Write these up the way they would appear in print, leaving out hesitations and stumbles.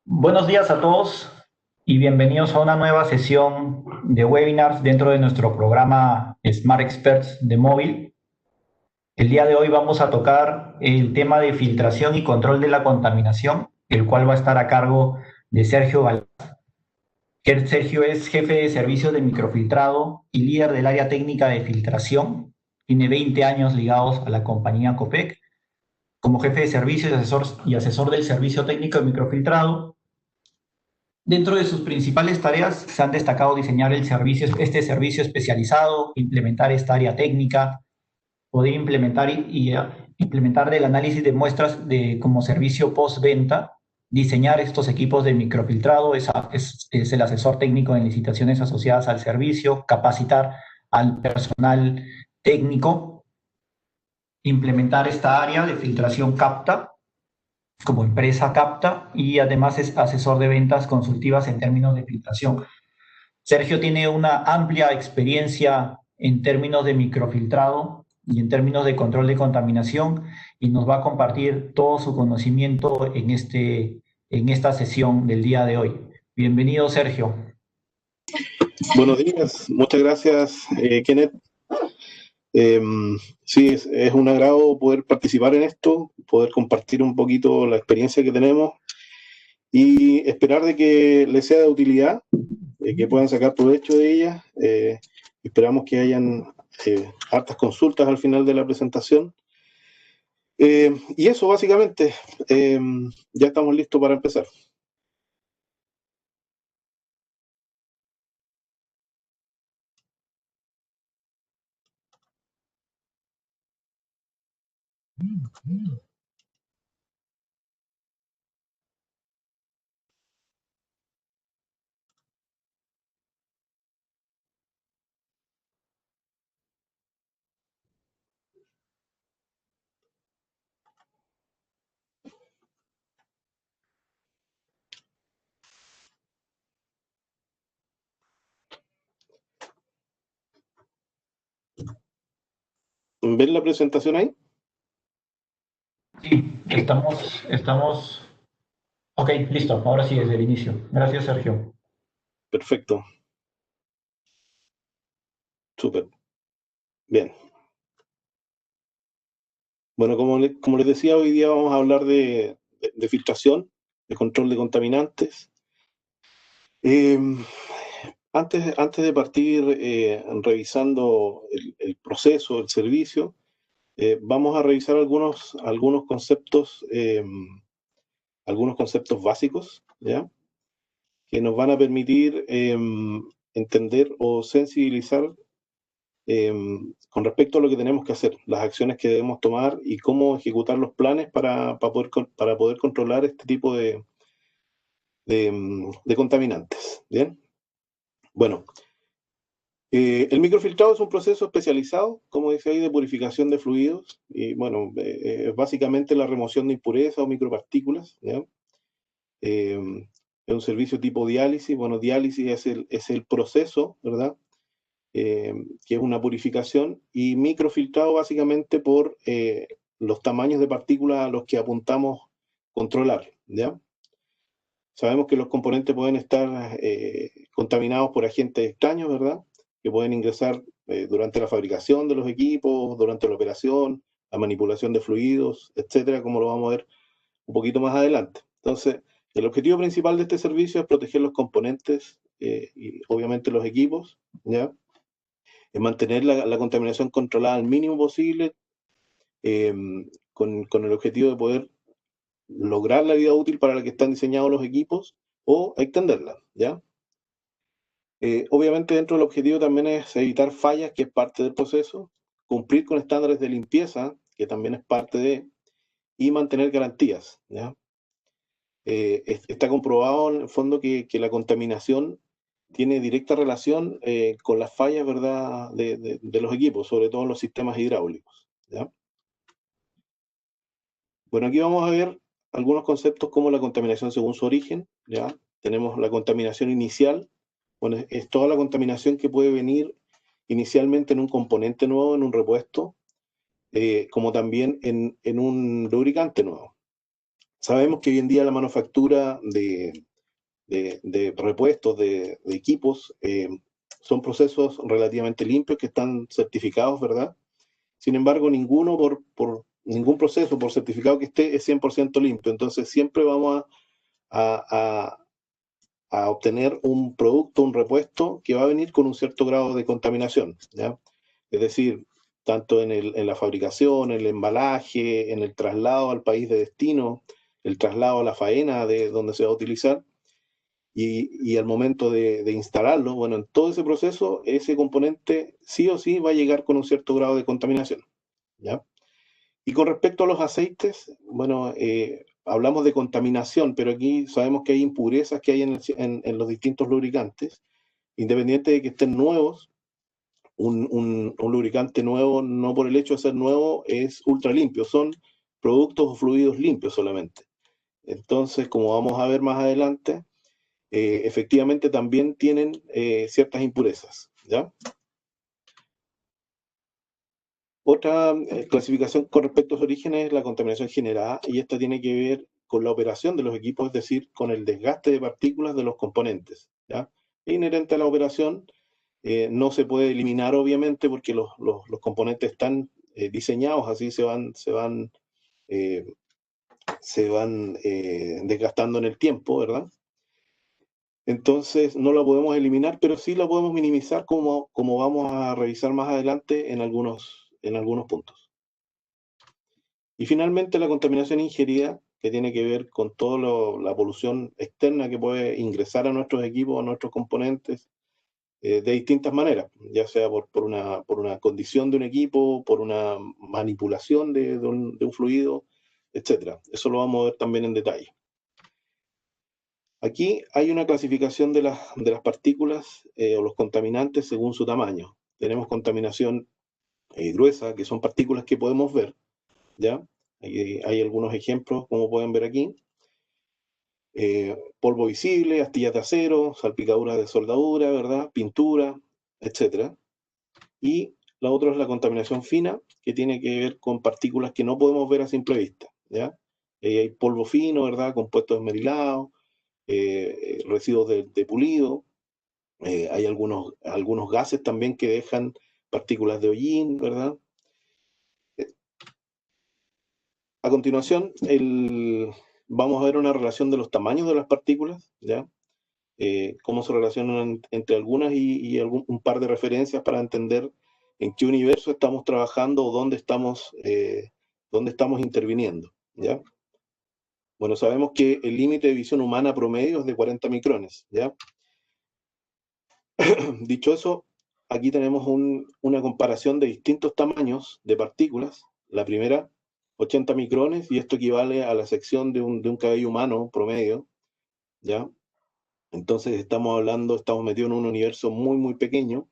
Buenos días a todos y bienvenidos a una nueva sesión de webinars dentro de nuestro programa Smart Experts de móvil. El día de hoy vamos a tocar el tema de filtración y control de la contaminación, el cual va a estar a cargo de Sergio Galán. Sergio es jefe de servicios de microfiltrado y líder del área técnica de filtración. Tiene 20 años ligados a la compañía Copec como jefe de servicios y asesor del servicio técnico de microfiltrado. Dentro de sus principales tareas se han destacado diseñar este servicio especializado, implementar esta área técnica, poder implementar implementar el análisis de muestras como servicio postventa, diseñar estos equipos de microfiltrado, es el asesor técnico en licitaciones asociadas al servicio, capacitar al personal técnico, implementar esta área de filtración CAPTA como empresa CAPTA y además es asesor de ventas consultivas en términos de filtración. Sergio tiene una amplia experiencia en términos de microfiltrado y en términos de control de contaminación y nos va a compartir todo su conocimiento en esta sesión del día de hoy. Bienvenido, Sergio. Buenos días, muchas gracias, Kenneth. Sí, es un agrado poder participar en esto, poder compartir un poquito la experiencia que tenemos y esperar de que les sea de utilidad, que puedan sacar provecho de ella. Esperamos que hayan hartas consultas al final de la presentación. Y eso, básicamente, ya estamos listos para empezar. ¿Ven la presentación ahí? Sí, estamos. Ok, listo. Ahora sí, desde el inicio. Gracias, Sergio. Perfecto. Súper. Bien. Bueno, como les decía, hoy día vamos a hablar de filtración, de control de contaminantes. Eh, antes de partir revisando el proceso, el servicio, vamos a revisar algunos conceptos básicos, ¿ya? Que nos van a permitir entender o sensibilizar eh, con respecto a lo que tenemos que hacer, las acciones que debemos tomar y cómo ejecutar los planes para poder controlar este tipo de contaminantes. ¿Bien? Bueno, el microfiltrado es un proceso especializado, como dice ahí, de purificación de fluidos y bueno, es básicamente la remoción de impurezas o micropartículas, ¿ya? Es un servicio tipo diálisis. Bueno, diálisis es el proceso, ¿verdad? Que es una purificación, y microfiltrado básicamente por los tamaños de partículas a los que apuntamos controlar, ¿ya? Sabemos que los componentes pueden estar contaminados por agentes extraños, ¿verdad? Que pueden ingresar durante la fabricación de los equipos, durante la operación, la manipulación de fluidos, etcétera, como lo vamos a ver un poquito más adelante. Entonces, el objetivo principal de este servicio es proteger los componentes y obviamente los equipos, ¿ya? Es mantener la contaminación controlada al mínimo posible, eh, con el objetivo de poder lograr la vida útil para la que están diseñados los equipos o extenderla, ¿ya? Obviamente dentro del objetivo también es evitar fallas, que es parte del proceso, cumplir con estándares de limpieza, que también es parte de, y mantener garantías, ¿ya? Está comprobado en el fondo que la contaminación tiene directa relación con las fallas, ¿verdad?, de los equipos, sobre todo en los sistemas hidráulicos, ¿ya? Bueno, aquí vamos a ver algunos conceptos como la contaminación según su origen, ¿ya? Tenemos la contaminación inicial. Bueno, es toda la contaminación que puede venir inicialmente en un componente nuevo, en un repuesto, como también en un lubricante nuevo. Sabemos que hoy en día la manufactura de repuestos, de equipos, son procesos relativamente limpios que están certificados, ¿verdad? Sin embargo, por ningún proceso, por certificado que esté, es 100% limpio. Entonces, siempre vamos a, a obtener un producto, un repuesto que va a venir con un cierto grado de contaminación, ¿ya? Es decir, tanto en la fabricación, en el embalaje, en el traslado al país de destino, el traslado a la faena de donde se va a utilizar, y al momento de instalarlo, bueno, en todo ese proceso, ese componente sí o sí va a llegar con un cierto grado de contaminación, ¿ya? Y con respecto a los aceites, bueno, hablamos de contaminación, pero aquí sabemos que hay impurezas que hay en los distintos lubricantes, independiente de que estén nuevos. Un lubricante nuevo, no por el hecho de ser nuevo, es ultra limpio, son productos o fluidos limpios solamente. Entonces, como vamos a ver más adelante, efectivamente también tienen ciertas impurezas, ¿ya? Otra clasificación con respecto a sus orígenes es la contaminación generada, y esta tiene que ver con la operación de los equipos, es decir, con el desgaste de partículas de los componentes, ¿ya? Es inherente a la operación, no se puede eliminar obviamente porque los componentes están diseñados así, eh, se van desgastando en el tiempo, ¿verdad? Entonces no la podemos eliminar, pero sí la podemos minimizar como vamos a revisar más adelante en algunos puntos. Y finalmente la contaminación ingerida, que tiene que ver con toda la polución externa que puede ingresar a nuestros equipos, a nuestros componentes, de distintas maneras, ya sea por una condición de un equipo, por una manipulación de un fluido, etc. Eso lo vamos a ver también en detalle. Aquí hay una clasificación de las partículas o los contaminantes según su tamaño. Tenemos contaminación gruesa, que son partículas que podemos ver, ¿ya? Hay algunos ejemplos, como pueden ver aquí. Polvo visible, astillas de acero, salpicaduras de soldadura, ¿verdad? Pintura, etc. Y la otra es la contaminación fina, que tiene que ver con partículas que no podemos ver a simple vista, ¿ya? Hay polvo fino, ¿verdad? Compuestos esmerilados, residuos de pulido, hay algunos gases también que dejan partículas de hollín, ¿verdad? A continuación, vamos a ver una relación de los tamaños de las partículas, ¿ya? Cómo se relacionan entre algunas y un par de referencias para entender en qué universo estamos trabajando o dónde estamos interviniendo, ¿ya? Bueno, sabemos que el límite de visión humana promedio es de 40 micrones, ¿ya? Dicho eso, aquí tenemos una comparación de distintos tamaños de partículas. La primera, 80 micrones, y esto equivale a la sección de un cabello humano promedio, ¿ya? Entonces estamos metidos en un universo muy, muy pequeño,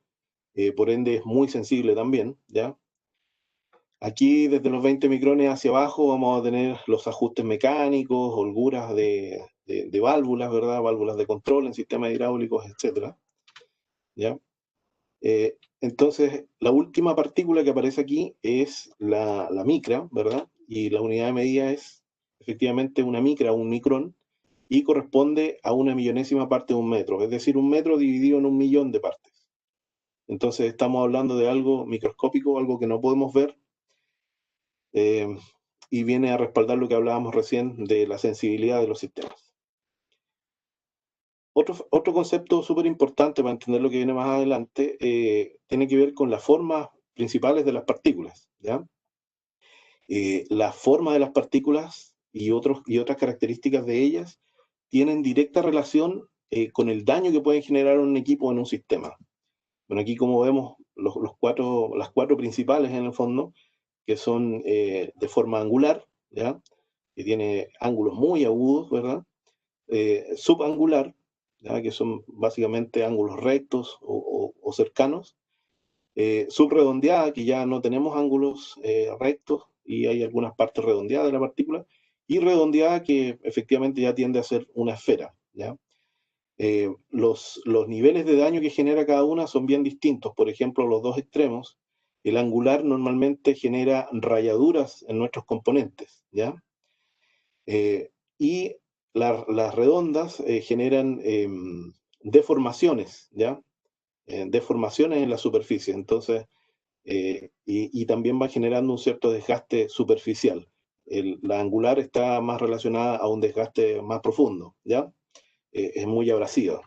por ende es muy sensible también, ¿ya? Aquí, desde los 20 micrones hacia abajo, vamos a tener los ajustes mecánicos, holguras de válvulas, ¿verdad? Válvulas de control en sistemas hidráulicos, etcétera, ¿ya? Entonces, la última partícula que aparece aquí es la micra, ¿verdad? Y la unidad de medida es efectivamente una micra, un micrón, y corresponde a una millonésima parte de un metro, es decir, un metro dividido en 1.000.000 de partes. Entonces, estamos hablando de algo microscópico, algo que no podemos ver, eh, y viene a respaldar lo que hablábamos recién de la sensibilidad de los sistemas. Otro concepto súper importante para entender lo que viene más adelante tiene que ver con las formas principales de las partículas, ¿ya? La forma de las partículas y otras características de ellas tienen directa relación con el daño que pueden generar un equipo en un sistema. Bueno, aquí como vemos las cuatro principales en el fondo, que son de forma angular, ¿ya? Que tiene ángulos muy agudos, ¿verdad? Subangular, ¿ya? Que son básicamente ángulos rectos o cercanos, subredondeada, que ya no tenemos ángulos rectos y hay algunas partes redondeadas de la partícula, y redondeada, que efectivamente ya tiende a ser una esfera, ¿ya? Los niveles de daño que genera cada una son bien distintos. Por ejemplo, los dos extremos, el angular normalmente genera rayaduras en nuestros componentes, ¿ya? y las redondas generan deformaciones, ¿ya? Deformaciones en la superficie. Entonces, y también va generando un cierto desgaste superficial. La angular está más relacionada a un desgaste más profundo, ¿ya? Es muy abrasiva.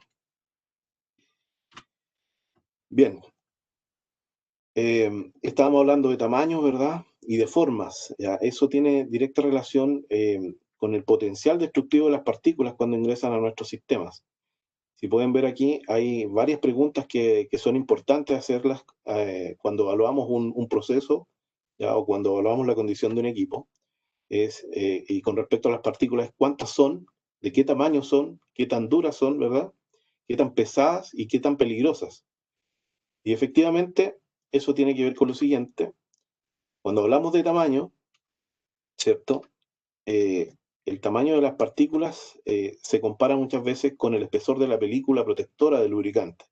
Bien, estábamos hablando de tamaños, ¿verdad? Y de formas, ¿ya? Eso tiene directa relación con el potencial destructivo de las partículas cuando ingresan a nuestros sistemas. Si pueden ver aquí, hay varias preguntas que son importantes hacerlas cuando evaluamos un proceso, ¿ya? O cuando evaluamos la condición de un equipo. Y con respecto a las partículas, ¿cuántas son? ¿De qué tamaño son? ¿Qué tan duras son, verdad? ¿Qué tan pesadas y qué tan peligrosas? Y efectivamente, eso tiene que ver con lo siguiente. Cuando hablamos de tamaño, ¿cierto? El tamaño de las partículas se compara muchas veces con el espesor de la película protectora del lubricante.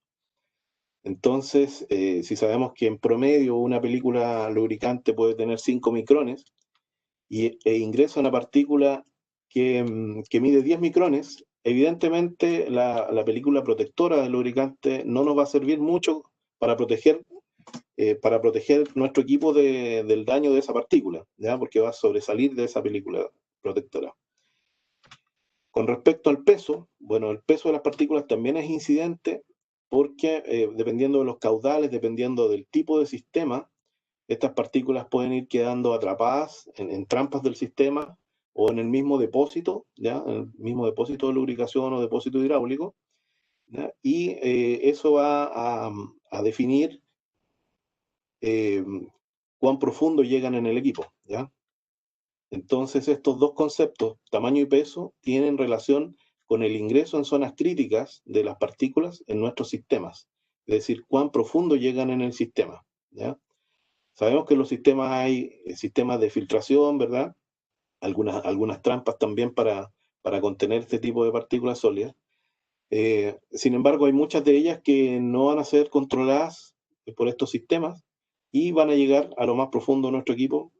Entonces, si sabemos que en promedio una película lubricante puede tener 5 micrones e ingresa una partícula que mide 10 micrones, evidentemente la película protectora del lubricante no nos va a servir mucho para proteger nuestro equipo del daño de esa partícula, ¿ya? Porque va a sobresalir de esa película protectora. Con respecto al peso, bueno, el peso de las partículas también es incidente porque dependiendo de los caudales, dependiendo del tipo de sistema, estas partículas pueden ir quedando atrapadas en trampas del sistema o en el mismo depósito, ¿ya? En el mismo depósito de lubricación o depósito hidráulico, ¿ya? Y eso va a definir cuán profundo llegan en el equipo, ¿ya? Entonces, estos dos conceptos, tamaño y peso, tienen relación con el ingreso en zonas críticas de las partículas en nuestros sistemas, es decir, cuán profundo llegan en el sistema, ¿ya? Sabemos que en los sistemas hay sistemas de filtración, ¿verdad? Algunas trampas también para contener este tipo de partículas sólidas. Sin embargo, hay muchas de ellas que no van a ser controladas por estos sistemas y van a llegar a lo más profundo de nuestro equipo,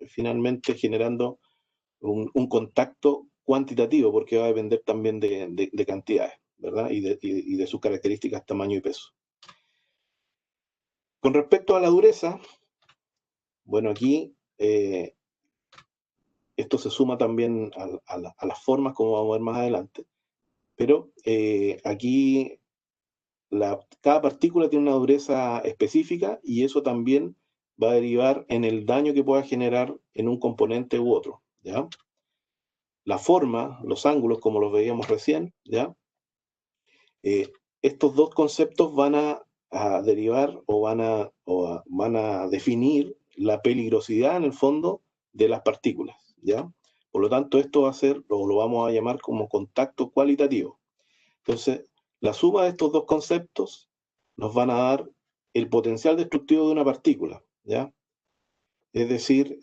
finalmente generando un contacto cuantitativo, porque va a depender también de cantidades, ¿verdad? Y de sus características, tamaño y peso. Con respecto a la dureza, bueno, aquí esto se suma también a las formas, como vamos a ver más adelante, pero aquí cada partícula tiene una dureza específica y eso también va a derivar en el daño que pueda generar en un componente u otro, ¿ya? La forma, los ángulos, como los veíamos recién, ¿ya? Estos dos conceptos van a derivar o van a definir la peligrosidad en el fondo de las partículas, ¿ya? Por lo tanto, esto va a ser, o lo vamos a llamar como contacto cualitativo. Entonces, la suma de estos dos conceptos nos van a dar el potencial destructivo de una partícula, ¿ya? Es decir,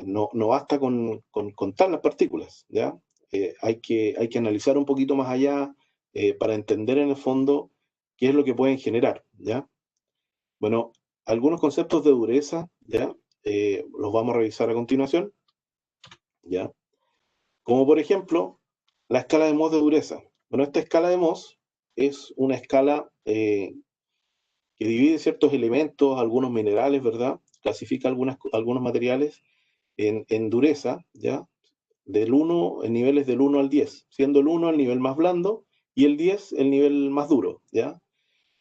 no basta con contar las partículas, ¿ya? Hay que analizar un poquito más allá para entender en el fondo qué es lo que pueden generar, ¿ya? Bueno, algunos conceptos de dureza, ¿ya? Los vamos a revisar a continuación, ¿ya? Como por ejemplo, la escala de Mohs de dureza. Bueno, esta escala de Mohs es una escala que divide ciertos elementos, algunos minerales, ¿verdad? Clasifica algunos materiales en dureza, ¿ya? En niveles del 1 al 10, siendo el 1 el nivel más blando y el 10 el nivel más duro, ¿ya?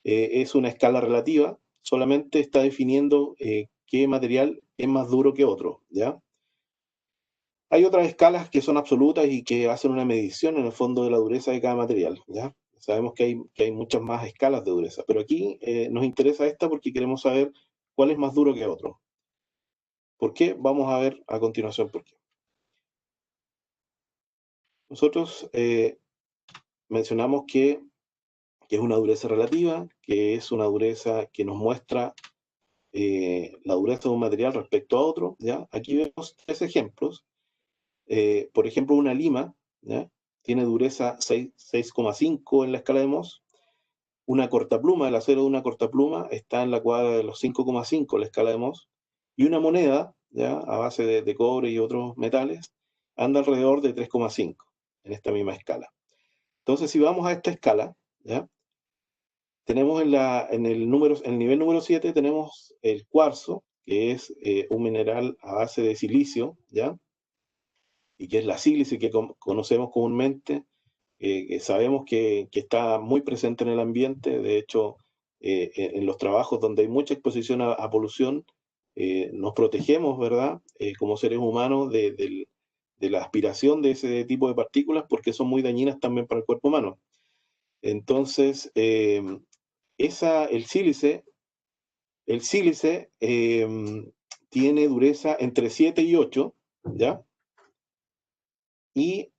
Es una escala relativa, solamente está definiendo qué material es más duro que otro, ¿ya? Hay otras escalas que son absolutas y que hacen una medición en el fondo de la dureza de cada material, ¿ya? Sabemos que hay muchas más escalas de dureza, pero aquí nos interesa esta porque queremos saber cuál es más duro que otro. ¿Por qué? Vamos a ver a continuación por qué. Nosotros mencionamos que es una dureza relativa, que es una dureza que nos muestra la dureza de un material respecto a otro, ¿ya? Aquí vemos tres ejemplos. Por ejemplo, una lima, ¿ya? Tiene dureza 6,5 en la escala de Mohs. Una cortapluma, el acero de una cortapluma está en la cuadra de los 5,5 en la escala de Mohs. Y una moneda, ¿ya? A base de cobre y otros metales, anda alrededor de 3,5 en esta misma escala. Entonces, si vamos a esta escala, ¿ya? Tenemos en el nivel número 7 tenemos el cuarzo, que es un mineral a base de silicio, ¿ya? Y que es la sílice que conocemos comúnmente, que sabemos que está muy presente en el ambiente. De hecho, en los trabajos donde hay mucha exposición a polución, nos protegemos, ¿verdad? Como seres humanos de la aspiración de ese tipo de partículas, porque son muy dañinas también para el cuerpo humano. Entonces, el sílice tiene dureza entre 7 y 8, ¿ya? Y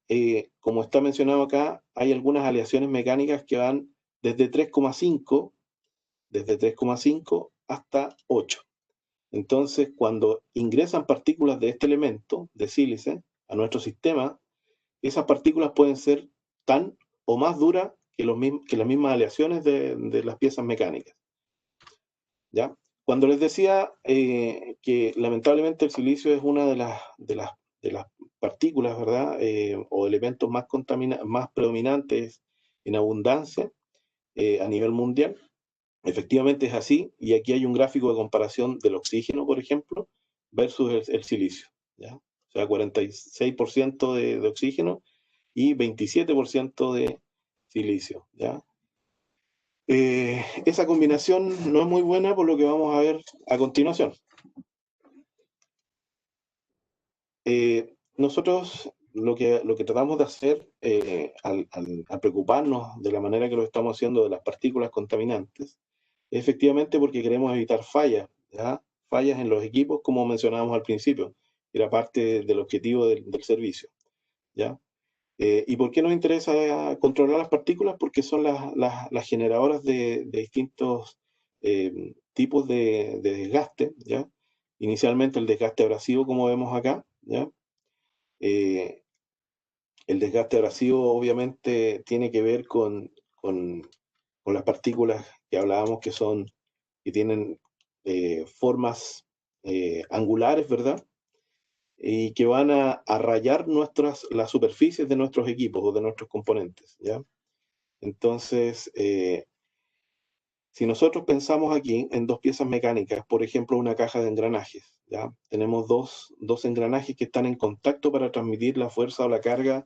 como está mencionado acá, hay algunas aleaciones mecánicas que van desde 3,5 hasta 8. Entonces, cuando ingresan partículas de este elemento, de sílice, a nuestro sistema, esas partículas pueden ser tan o más duras que las mismas aleaciones de las piezas mecánicas, ¿ya? Cuando les decía que lamentablemente el silicio es una de las partículas, ¿verdad? O elementos más predominantes en abundancia a nivel mundial, efectivamente es así, y aquí hay un gráfico de comparación del oxígeno, por ejemplo, versus el silicio, ¿ya? O sea, 46% de oxígeno y 27% de silicio, ¿ya? Esa combinación no es muy buena por lo que vamos a ver a continuación. Nosotros lo que tratamos de hacer al preocuparnos de la manera que lo estamos haciendo de las partículas contaminantes, es efectivamente porque queremos evitar fallas, ¿ya? Fallas en los equipos, como mencionábamos al principio, era parte del objetivo del servicio, ¿ya? ¿Y por qué nos interesa controlar las partículas? Porque son las generadoras de distintos tipos de desgaste, ¿ya? Inicialmente el desgaste abrasivo, como vemos acá, ¿ya? El desgaste abrasivo obviamente tiene que ver con las partículas que hablábamos que tienen formas angulares, ¿verdad? Y que van a rayar las superficies de nuestros equipos o de nuestros componentes, ¿ya? Entonces, si nosotros pensamos aquí en dos piezas mecánicas, por ejemplo, una caja de engranajes, ¿ya? Tenemos dos engranajes que están en contacto para transmitir la fuerza o la carga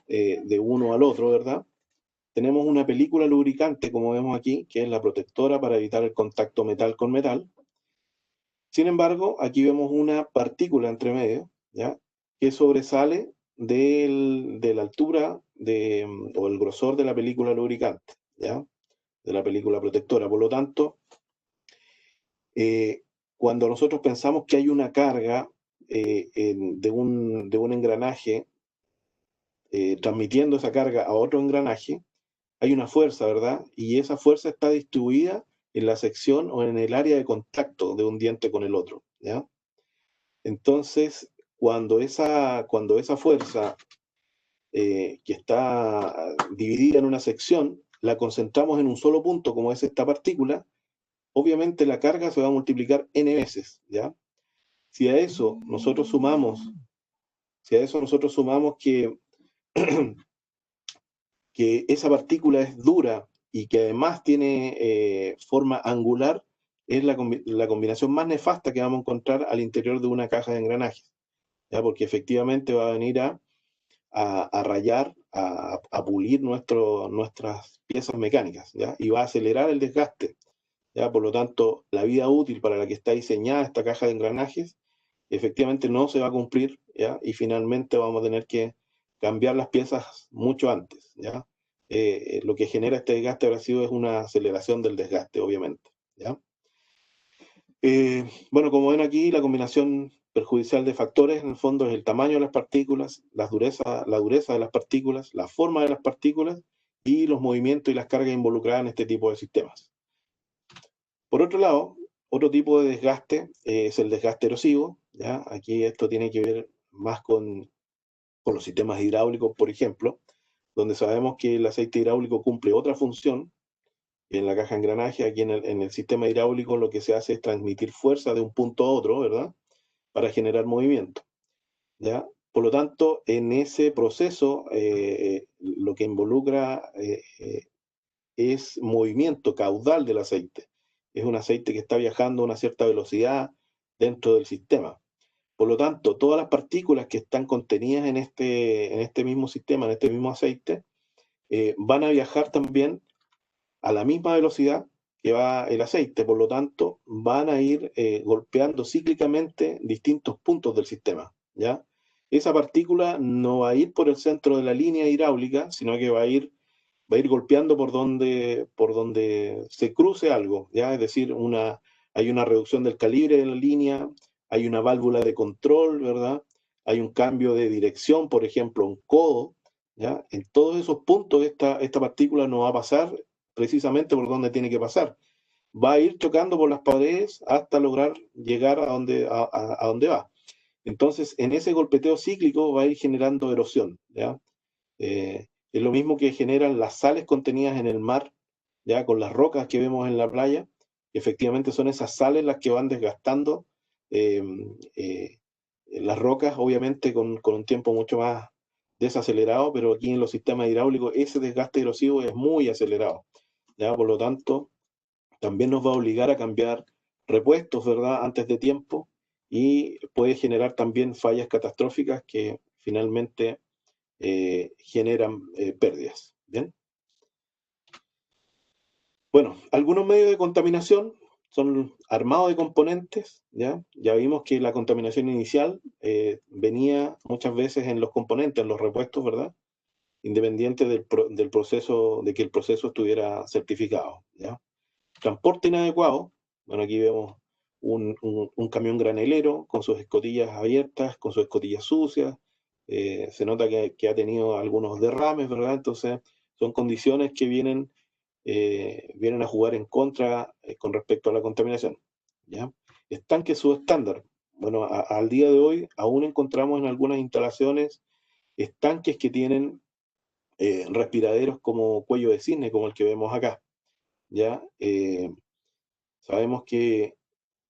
de uno al otro, ¿verdad? Tenemos una película lubricante, como vemos aquí, que es la protectora para evitar el contacto metal con metal. Sin embargo, aquí vemos una partícula entre medio, ¿ya? Que sobresale de la altura o el grosor de la película lubricante, ¿ya? De la película protectora. Por lo tanto, cuando nosotros pensamos que hay una carga de un engranaje transmitiendo esa carga a otro engranaje, hay una fuerza, ¿verdad? Y esa fuerza está distribuida en la sección o en el área de contacto de un diente con el otro, ¿ya? Entonces, cuando esa fuerza que está dividida en una sección, la concentramos en un solo punto, como es esta partícula, obviamente la carga se va a multiplicar n veces, ¿ya? Si a eso nosotros sumamos, que, que esa partícula es dura y que además tiene forma angular, es la combinación más nefasta que vamos a encontrar al interior de una caja de engranajes, ¿ya? Porque efectivamente va a venir a rayar, a pulir nuestras piezas mecánicas, ¿ya? Y va a acelerar el desgaste, ¿ya? Por lo tanto, la vida útil para la que está diseñada esta caja de engranajes efectivamente no se va a cumplir, ¿ya? Y finalmente vamos a tener que cambiar las piezas mucho antes, ¿ya? Lo que genera este desgaste abrasivo es una aceleración del desgaste, obviamente, ¿ya? Bueno, como ven aquí, la combinación perjudicial de factores en el fondo es el tamaño de las partículas, la dureza de las partículas, la forma de las partículas y los movimientos y las cargas involucradas en este tipo de sistemas. Por otro lado, otro tipo de desgaste es el desgaste erosivo, ¿ya? Aquí esto tiene que ver más con los sistemas hidráulicos, por ejemplo, donde sabemos que el aceite hidráulico cumple otra función. En la caja de engranaje, aquí en el sistema hidráulico, lo que se hace es transmitir fuerza de un punto a otro, ¿verdad? Para generar movimiento, ¿ya? Por lo tanto, en ese proceso, lo que involucra es movimiento caudal del aceite. Es un aceite que está viajando a una cierta velocidad dentro del sistema. Por lo tanto, todas las partículas que están contenidas en este mismo sistema, en este mismo aceite, van a viajar también a la misma velocidad que va el aceite. Por lo tanto, van a ir golpeando cíclicamente distintos puntos del sistema, ¿ya? Esa partícula no va a ir por el centro de la línea hidráulica, sino que va a ir golpeando por donde se cruce algo, ¿ya? Es decir, hay una reducción del calibre de la línea, hay una válvula de control, ¿verdad? Hay un cambio de dirección, por ejemplo, un codo, ¿ya? En todos esos puntos esta partícula no va a pasar precisamente por donde tiene que pasar. Va a ir chocando por las paredes hasta lograr llegar a donde va. Entonces, en ese golpeteo cíclico va a ir generando erosión, ¿ya? Es lo mismo que generan las sales contenidas en el mar, ya con las rocas que vemos en la playa. Efectivamente son esas sales las que van desgastando eh, eh, las rocas, obviamente con un tiempo mucho más desacelerado, pero aquí en los sistemas hidráulicos ese desgaste erosivo es muy acelerado, ¿ya? Por lo tanto, también nos va a obligar a cambiar repuestos, ¿verdad?, antes de tiempo, y puede generar también fallas catastróficas que finalmente generan pérdidas. ¿Bien? Bueno, algunos medios de contaminación son armados de componentes, ¿ya? Ya vimos que la contaminación inicial venía muchas veces en los componentes, en los repuestos, ¿verdad? Independiente del proceso, de que el proceso estuviera certificado, ¿ya? Transporte inadecuado, bueno, aquí vemos un camión granelero con sus escotillas abiertas, con sus escotillas sucias, se nota que ha tenido algunos derrames, ¿verdad? Entonces, son condiciones que vienen a jugar en contra con respecto a la contaminación, ¿ya? Estanques subestándar. Bueno, al día de hoy aún encontramos en algunas instalaciones estanques que tienen respiraderos como cuello de cisne, como el que vemos acá, ¿ya? Sabemos que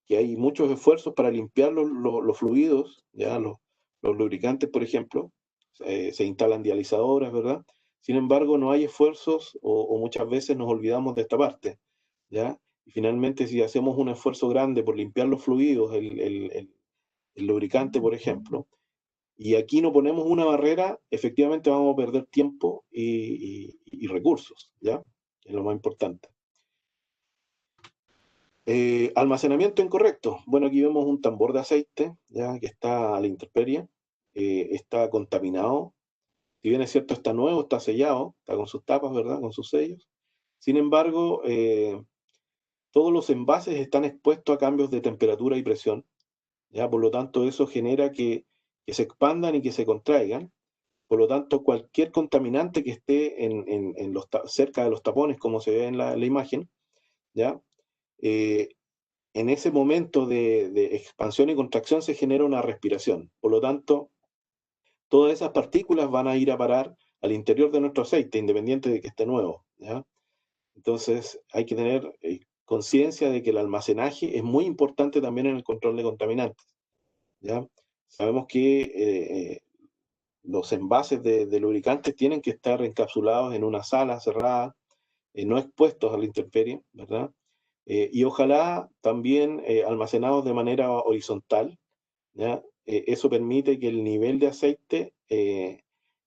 hay muchos esfuerzos para limpiar los fluidos, ¿ya? Los lubricantes, por ejemplo, se instalan dializadoras, ¿verdad? Sin embargo, no hay esfuerzos o muchas veces nos olvidamos de esta parte, ¿ya? Y finalmente, si hacemos un esfuerzo grande por limpiar los fluidos, el lubricante, por ejemplo, y aquí no ponemos una barrera, efectivamente vamos a perder tiempo y recursos, ¿ya? Es lo más importante. Almacenamiento incorrecto. Bueno, aquí vemos un tambor de aceite, ya que está a la intemperie, está contaminado. Si bien es cierto, está nuevo, está sellado, está con sus tapas, ¿verdad? Con sus sellos. Sin embargo, todos los envases están expuestos a cambios de temperatura y presión, ¿ya? Por lo tanto, eso genera que se expandan y que se contraigan. Por lo tanto, cualquier contaminante que esté cerca de los tapones, como se ve en la imagen, ¿ya? Eh, en ese momento de expansión y contracción se genera una respiración. Por lo tanto, todas esas partículas van a ir a parar al interior de nuestro aceite, independiente de que esté nuevo, ¿ya? Entonces, hay que tener conciencia de que el almacenaje es muy importante también en el control de contaminantes, ¿ya? Sabemos que los envases de lubricantes tienen que estar encapsulados en una sala cerrada, no expuestos a la intemperie, ¿verdad? Y ojalá también almacenados de manera horizontal, ¿ya? Eso permite que el nivel de aceite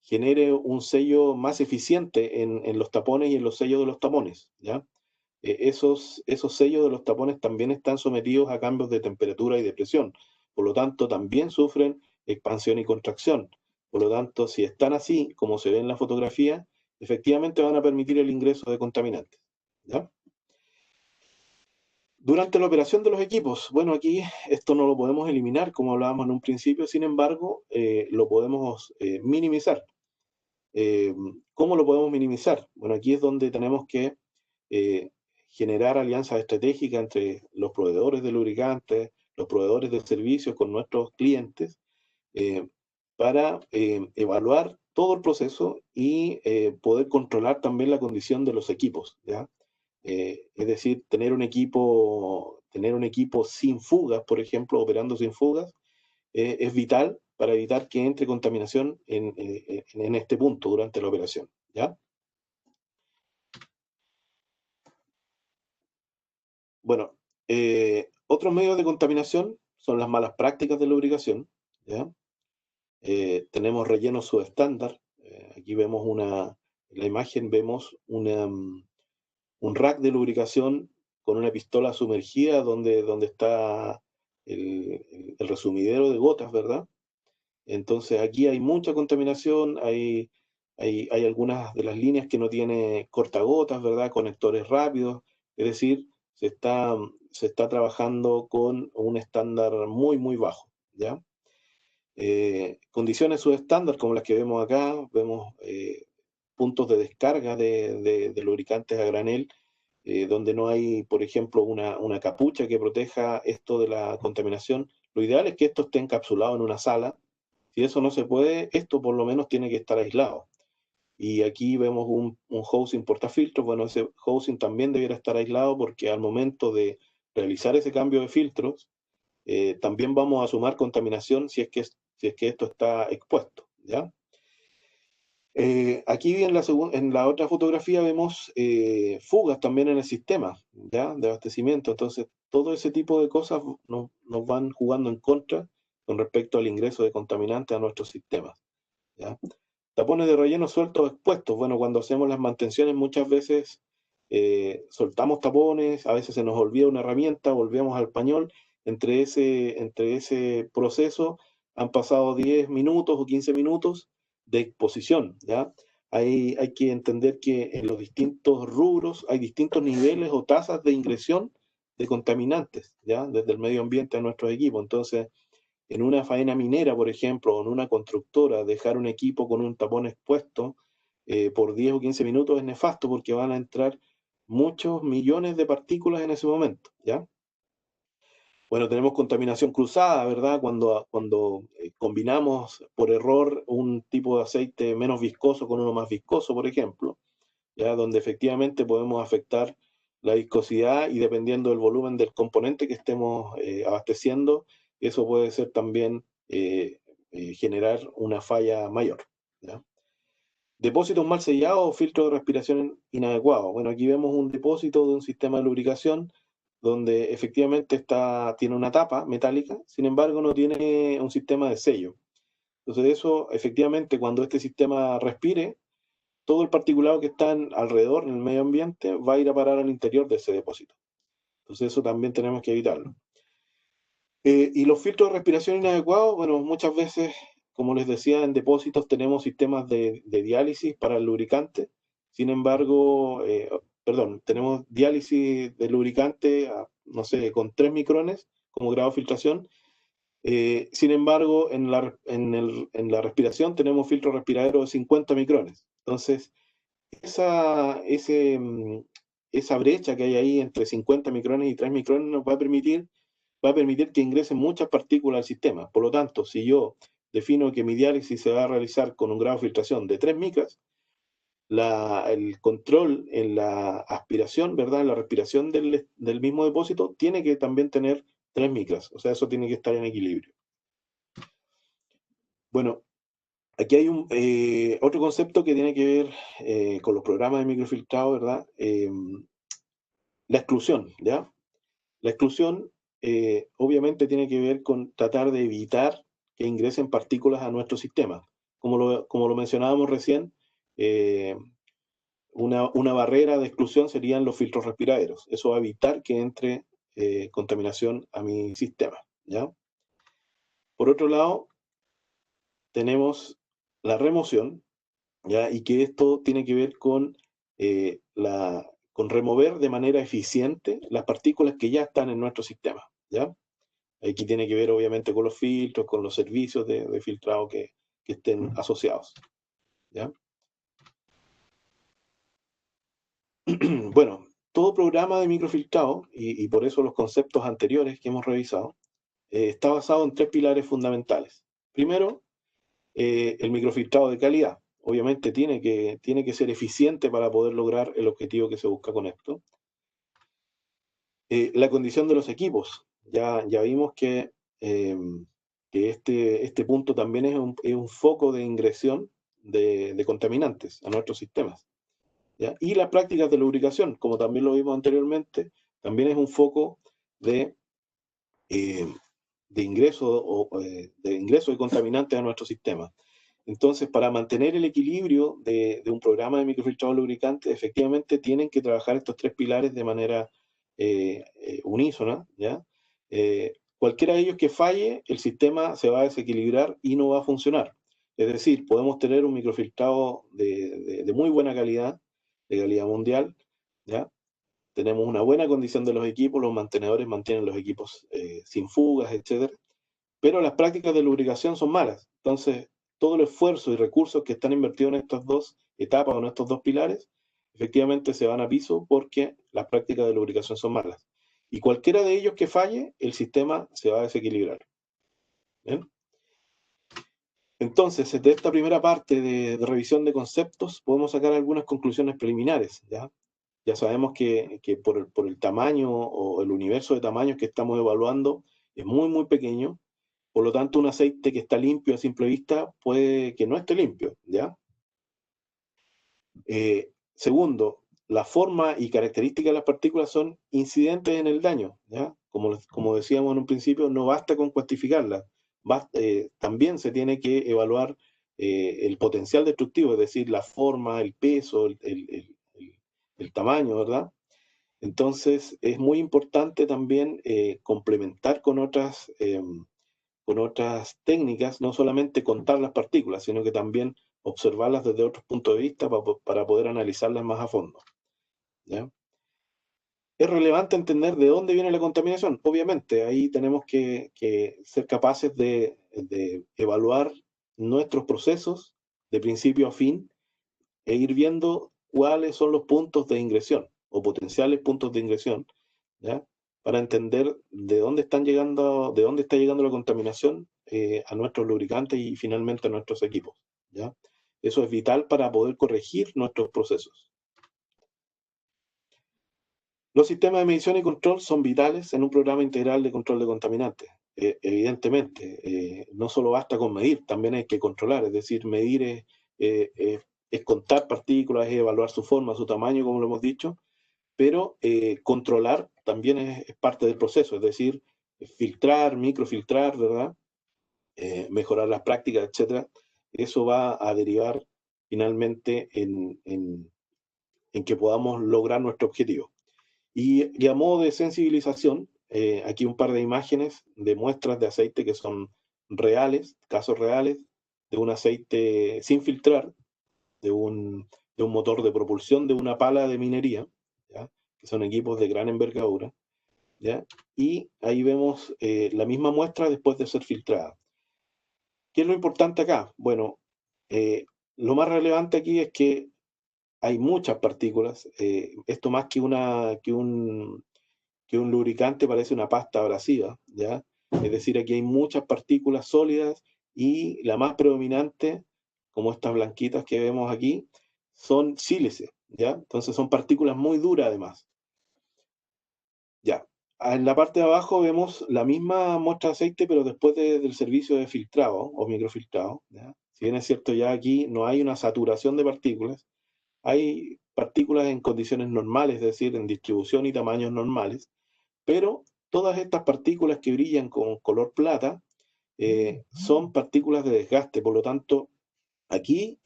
genere un sello más eficiente en los tapones y en los sellos de los tapones, ¿ya? Esos sellos de los tapones también están sometidos a cambios de temperatura y de presión, por lo tanto también sufren expansión y contracción. Por lo tanto, si están así, como se ve en la fotografía, efectivamente van a permitir el ingreso de contaminantes, ¿ya? Durante la operación de los equipos, bueno, aquí esto no lo podemos eliminar, como hablábamos en un principio, sin embargo, lo podemos minimizar. Eh, ¿Cómo lo podemos minimizar? Bueno, aquí es donde tenemos que eh, generar alianzas estratégicas entre los proveedores de lubricantes, los proveedores de servicios con nuestros clientes, eh, para evaluar todo el proceso y poder controlar también la condición de los equipos, ¿ya? Es decir, tener un equipo sin fugas, por ejemplo, operando sin fugas, es vital para evitar que entre contaminación en este punto durante la operación, ¿ya? Bueno, otros medios de contaminación son las malas prácticas de lubricación, ¿ya? Tenemos rellenos subestándar. Aquí vemos en la imagen vemos un rack de lubricación con una pistola sumergida donde está el resumidero de gotas, ¿verdad? Entonces aquí hay mucha contaminación, hay algunas de las líneas que no tiene cortagotas, ¿verdad? Conectores rápidos, es decir, se está trabajando con un estándar muy, muy bajo, ¿ya? Condiciones subestándar como las que vemos acá, vemos puntos de descarga de lubricantes a granel, donde no hay, por ejemplo, una capucha que proteja esto de la contaminación. Lo ideal es que esto esté encapsulado en una sala. Si eso no se puede, esto por lo menos tiene que estar aislado. Y aquí vemos un housing portafiltros. Bueno, ese housing también debiera estar aislado porque al momento de realizar ese cambio de filtros, también vamos a sumar contaminación si es que esto está expuesto, ¿ya? Aquí en la otra fotografía vemos fugas también en el sistema, ¿ya? De abastecimiento. Entonces, todo ese tipo de cosas nos van jugando en contra con respecto al ingreso de contaminantes a nuestros sistemas, ¿ya? Tapones de relleno sueltos o expuestos. Bueno, cuando hacemos las mantenciones muchas veces soltamos tapones, a veces se nos olvida una herramienta, volvemos al pañol. Entre ese proceso han pasado 10 minutos o 15 minutos de exposición, ¿ya? Hay que entender que en los distintos rubros hay distintos niveles o tasas de ingresión de contaminantes, ¿ya? Desde el medio ambiente a nuestros equipos. Entonces, en una faena minera, por ejemplo, o en una constructora, dejar un equipo con un tapón expuesto por 10 o 15 minutos es nefasto porque van a entrar muchos millones de partículas en ese momento, ¿ya? Bueno, tenemos contaminación cruzada, ¿verdad? Cuando combinamos por error un tipo de aceite menos viscoso con uno más viscoso, por ejemplo, ¿ya? Donde efectivamente podemos afectar la viscosidad y dependiendo del volumen del componente que estemos abasteciendo, eso puede ser también generar una falla mayor, ¿ya? Depósitos mal sellados o filtro de respiración inadecuado. Bueno, aquí vemos un depósito de un sistema de lubricación donde efectivamente tiene una tapa metálica, sin embargo no tiene un sistema de sello. Entonces eso, efectivamente, cuando este sistema respire, todo el particulado que está alrededor, en el medio ambiente, va a ir a parar al interior de ese depósito. Entonces eso también tenemos que evitarlo. Y los filtros de respiración inadecuados, bueno, muchas veces, como les decía, en depósitos tenemos sistemas de diálisis para el lubricante. Sin embargo, perdón, tenemos diálisis de lubricante, no sé, con 3 micrones como grado de filtración. Sin embargo, en la respiración tenemos filtro respiradero de 50 micrones. Entonces, esa, ese, mm, esa brecha que hay ahí entre 50 micrones y 3 micrones nos va a permitir que ingresen muchas partículas al sistema. Por lo tanto, si yo defino que mi diálisis se va a realizar con un grado de filtración de 3 micras, el control en la aspiración, ¿verdad? En la respiración del mismo depósito tiene que también tener 3 micras. O sea, eso tiene que estar en equilibrio. Bueno, aquí hay otro concepto que tiene que ver con los programas de microfiltrado, ¿verdad? La exclusión, ¿ya? La exclusión obviamente tiene que ver con tratar de evitar que ingresen partículas a nuestro sistema. Como lo mencionábamos recién, eh, una barrera de exclusión serían los filtros respiraderos. Eso va a evitar que entre contaminación a mi sistema, ¿ya? Por otro lado, tenemos la remoción, ¿ya? Y que esto tiene que ver con remover de manera eficiente las partículas que ya están en nuestro sistema, ¿ya? Aquí tiene que ver obviamente con los filtros, con los servicios de filtrado que estén asociados, ¿ya? Bueno, todo programa de microfiltrado, y por eso los conceptos anteriores que hemos revisado, está basado en 3 pilares fundamentales. Primero, el microfiltrado de calidad. Obviamente tiene que ser eficiente para poder lograr el objetivo que se busca con esto. La condición de los equipos. Ya vimos que que este punto también es un foco de ingresión de contaminantes a nuestros sistemas, ¿ya? Y las prácticas de lubricación, como también lo vimos anteriormente, también es un foco de, eh, de ingreso de contaminantes a nuestro sistema. Entonces, para mantener el equilibrio de un programa de microfiltrado lubricante, efectivamente tienen que trabajar estos tres pilares de manera unísona, ¿ya? Cualquiera de ellos que falle, el sistema se va a desequilibrar y no va a funcionar. Es decir, podemos tener un microfiltrado de muy buena calidad, de calidad mundial, ¿ya? Tenemos una buena condición de los equipos, los mantenedores mantienen los equipos sin fugas, etcétera, pero las prácticas de lubricación son malas. Entonces, todo el esfuerzo y recursos que están invertidos en estas dos etapas o en estos dos pilares, efectivamente se van a piso porque las prácticas de lubricación son malas. Y cualquiera de ellos que falle, el sistema se va a desequilibrar. ¿Bien? Entonces, de esta primera parte de revisión de conceptos, podemos sacar algunas conclusiones preliminares. Ya sabemos que por el tamaño o el universo de tamaños que estamos evaluando es muy, muy pequeño. Por lo tanto, un aceite que está limpio a simple vista puede que no esté limpio, ¿ya? Segundo, la forma y características de las partículas son incidentes en el daño, ¿ya? Como decíamos en un principio, no basta con cuantificarlas, también se tiene que evaluar el potencial destructivo, es decir, la forma, el peso, el tamaño, ¿verdad? Entonces, es muy importante también complementar con otras técnicas, no solamente contar las partículas, sino que también observarlas desde otros puntos de vista para poder analizarlas más a fondo, ¿ya? Es relevante entender de dónde viene la contaminación. Obviamente, ahí tenemos que ser capaces de evaluar nuestros procesos de principio a fin e ir viendo cuáles son los puntos de ingresión o potenciales puntos de ingresión, ¿ya? Para entender de dónde está llegando la contaminación a nuestros lubricantes y finalmente a nuestros equipos, ¿ya? Eso es vital para poder corregir nuestros procesos. Los sistemas de medición y control son vitales en un programa integral de control de contaminantes. Evidentemente, no solo basta con medir, también hay que controlar, es decir, medir es contar partículas, es evaluar su forma, su tamaño, como lo hemos dicho, pero controlar también es parte del proceso, es decir, filtrar, microfiltrar, ¿verdad? Mejorar las prácticas, etcétera. Eso va a derivar finalmente en que podamos lograr nuestro objetivo. Y a modo de sensibilización, aquí un par de imágenes de muestras de aceite que son reales, casos reales, de un aceite sin filtrar, de un motor de propulsión de una pala de minería, ¿ya? Que son equipos de gran envergadura, ¿ya? Y ahí vemos la misma muestra después de ser filtrada. ¿Qué es lo importante acá? Bueno, lo más relevante aquí es que hay muchas partículas. Esto más que un lubricante parece una pasta abrasiva, ¿ya? Es decir, aquí hay muchas partículas sólidas y la más predominante, como estas blanquitas que vemos aquí, son sílice, ¿ya? Entonces son partículas muy duras además. Ya. En la parte de abajo vemos la misma muestra de aceite, pero después del servicio de filtrado o microfiltrado, ¿ya? Si bien es cierto, ya aquí no hay una saturación de partículas, hay partículas en condiciones normales, es decir, en distribución y tamaños normales, pero todas estas partículas que brillan con color plata son partículas de desgaste. Por lo tanto, aquí,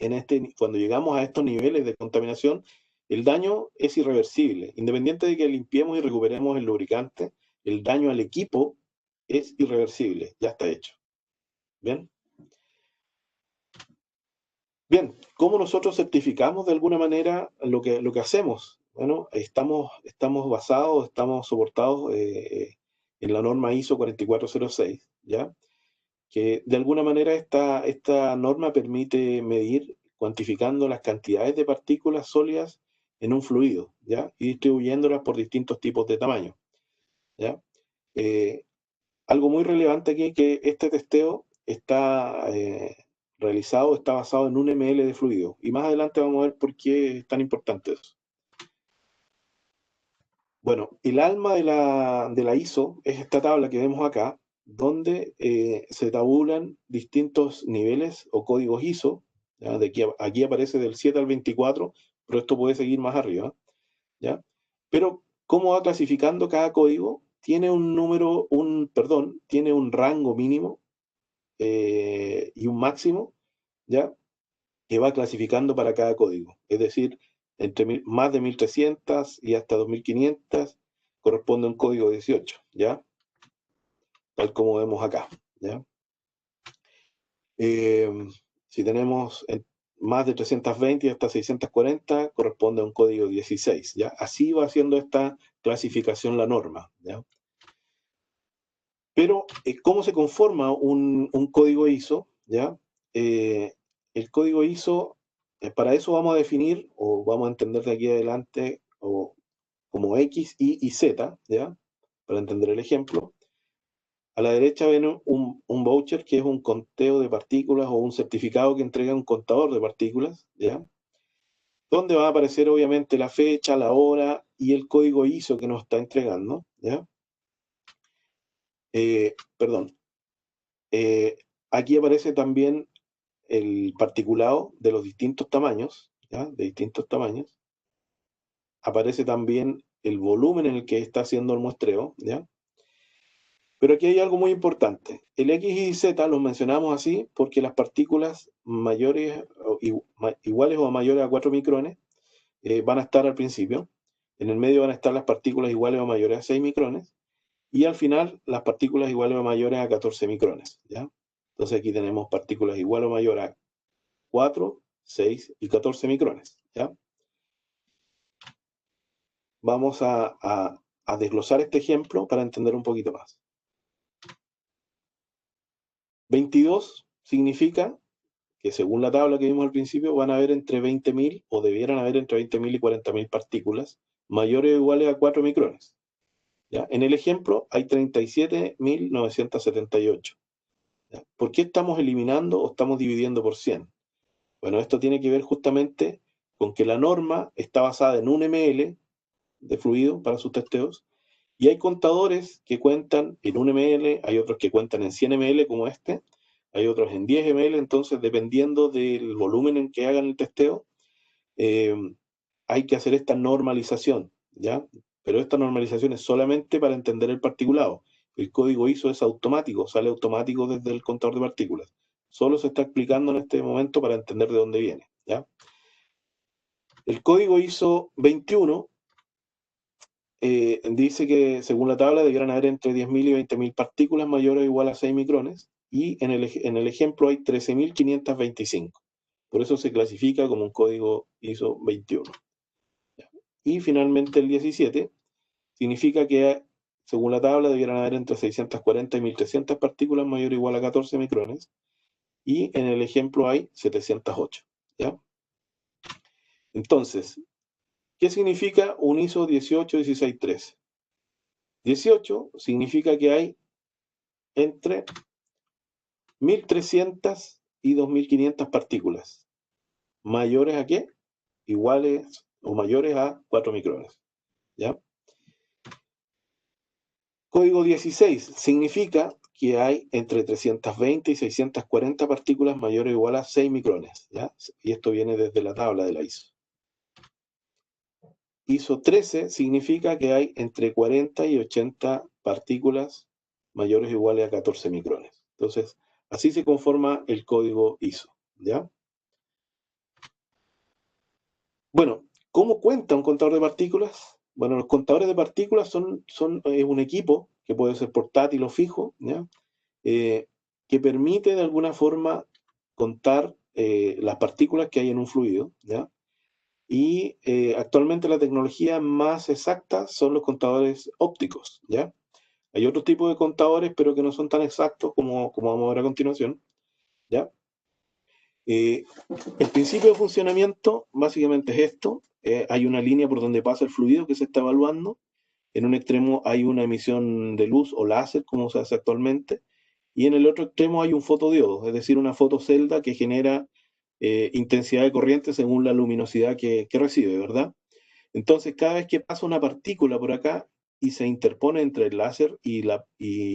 cuando llegamos a estos niveles de contaminación, el daño es irreversible. Independiente de que limpiemos y recuperemos el lubricante, el daño al equipo es irreversible, ya está hecho. ¿Bien? Bien, ¿cómo nosotros certificamos de alguna manera lo que hacemos? Bueno, estamos basados, estamos soportados en la norma ISO 4406, ¿ya? Que de alguna manera esta norma permite medir cuantificando las cantidades de partículas sólidas en un fluido, ¿ya? Y distribuyéndolas por distintos tipos de tamaño, ¿ya? Eh, Algo muy relevante aquí es que este testeo está realizado, está basado en un ml de fluido. Y más adelante vamos a ver por qué es tan importante eso. Bueno, el alma de la ISO es esta tabla que vemos acá, donde se tabulan distintos niveles o códigos ISO. ¿Ya? Aquí aparece del 7 al 24, pero esto puede seguir más arriba. ¿Ya? Pero cómo va clasificando cada código, tiene tiene un rango mínimo y un máximo, ¿ya? Que va clasificando para cada código. Es decir, más de 1300 y hasta 2500 corresponde a un código 18, ¿ya? Tal como vemos acá, ¿ya? Eh, si tenemos más de 320 y hasta 640, corresponde a un código 16, ¿ya? Así va haciendo esta clasificación la norma, ¿ya? Pero, ¿cómo se conforma un código ISO? ¿Ya? El código ISO, para eso vamos a definir, o vamos a entender de aquí adelante, como X, Y y Z, ¿ya? Para entender el ejemplo. A la derecha ven un voucher, que es un conteo de partículas o un certificado que entrega un contador de partículas, ¿ya? Donde va a aparecer obviamente la fecha, la hora y el código ISO que nos está entregando, ¿ya? Perdón. Aquí aparece también el particulado de los distintos tamaños, ¿ya? De distintos tamaños. Aparece también el volumen en el que está haciendo el muestreo, ¿ya? Pero aquí hay algo muy importante. El X y Z los mencionamos así porque las partículas mayores, iguales o mayores a 4 micrones van a estar al principio. En el medio van a estar las partículas iguales o mayores a 6 micrones. Y al final, las partículas iguales o mayores a 14 micrones, ¿ya? Entonces aquí tenemos partículas iguales o mayores a 4, 6 y 14 micrones, ¿ya? Vamos a desglosar este ejemplo para entender un poquito más. 22 significa que, según la tabla que vimos al principio, van a haber entre 20.000 o debieran haber entre 20.000 y 40.000 partículas mayores o iguales a 4 micrones, ¿ya? En el ejemplo hay 37.978. ¿Ya? ¿Por qué estamos eliminando o estamos dividiendo por 100? Bueno, esto tiene que ver justamente con que la norma está basada en un ml de fluido para sus testeos, y hay contadores que cuentan en 1 ml, hay otros que cuentan en 100 ml como este, hay otros en 10 ml, entonces dependiendo del volumen en que hagan el testeo, eh, hay que hacer esta normalización, ¿ya? Pero esta normalización es solamente para entender el particulado. El código ISO es automático, sale automático desde el contador de partículas. Solo se está explicando en este momento para entender de dónde viene, ¿ya? El código ISO 21 dice que, según la tabla, debieran haber entre 10.000 y 20.000 partículas mayores o igual a 6 micrones, y en el ejemplo hay 13.525. Por eso se clasifica como un código ISO 21. Y finalmente el 17 significa que, según la tabla, debieran haber entre 640 y 1.300 partículas mayores o igual a 14 micrones, y en el ejemplo hay 708. ¿Ya? Entonces, ¿qué significa un ISO 18.16.3? 18 significa que hay entre 1.300 y 2.500 partículas. ¿Mayores a qué? Iguales o mayores a 4 micrones. ¿Ya? Código 16 significa que hay entre 320 y 640 partículas mayores o igual a 6 micrones. ¿Ya? Y esto viene desde la tabla de la ISO. ISO 13 significa que hay entre 40 y 80 partículas mayores o iguales a 14 micrones. Entonces, así se conforma el código ISO. ¿Ya? Bueno, ¿cómo cuenta un contador de partículas? Bueno, los contadores de partículas son un equipo que puede ser portátil o fijo, ¿ya? Que permite de alguna forma contar las partículas que hay en un fluido, ¿ya? Y actualmente la tecnología más exacta son los contadores ópticos, ¿ya? Hay otros tipos de contadores, pero que no son tan exactos como vamos a ver a continuación, ¿ya? El principio de funcionamiento básicamente es esto. Hay una línea por donde pasa el fluido que se está evaluando. En un extremo hay una emisión de luz o láser, como se hace actualmente, y en el otro extremo hay un fotodiodo, es decir, una fotocelda que genera intensidad de corriente según la luminosidad que recibe, ¿verdad? Entonces, cada vez que pasa una partícula por acá y se interpone entre el láser y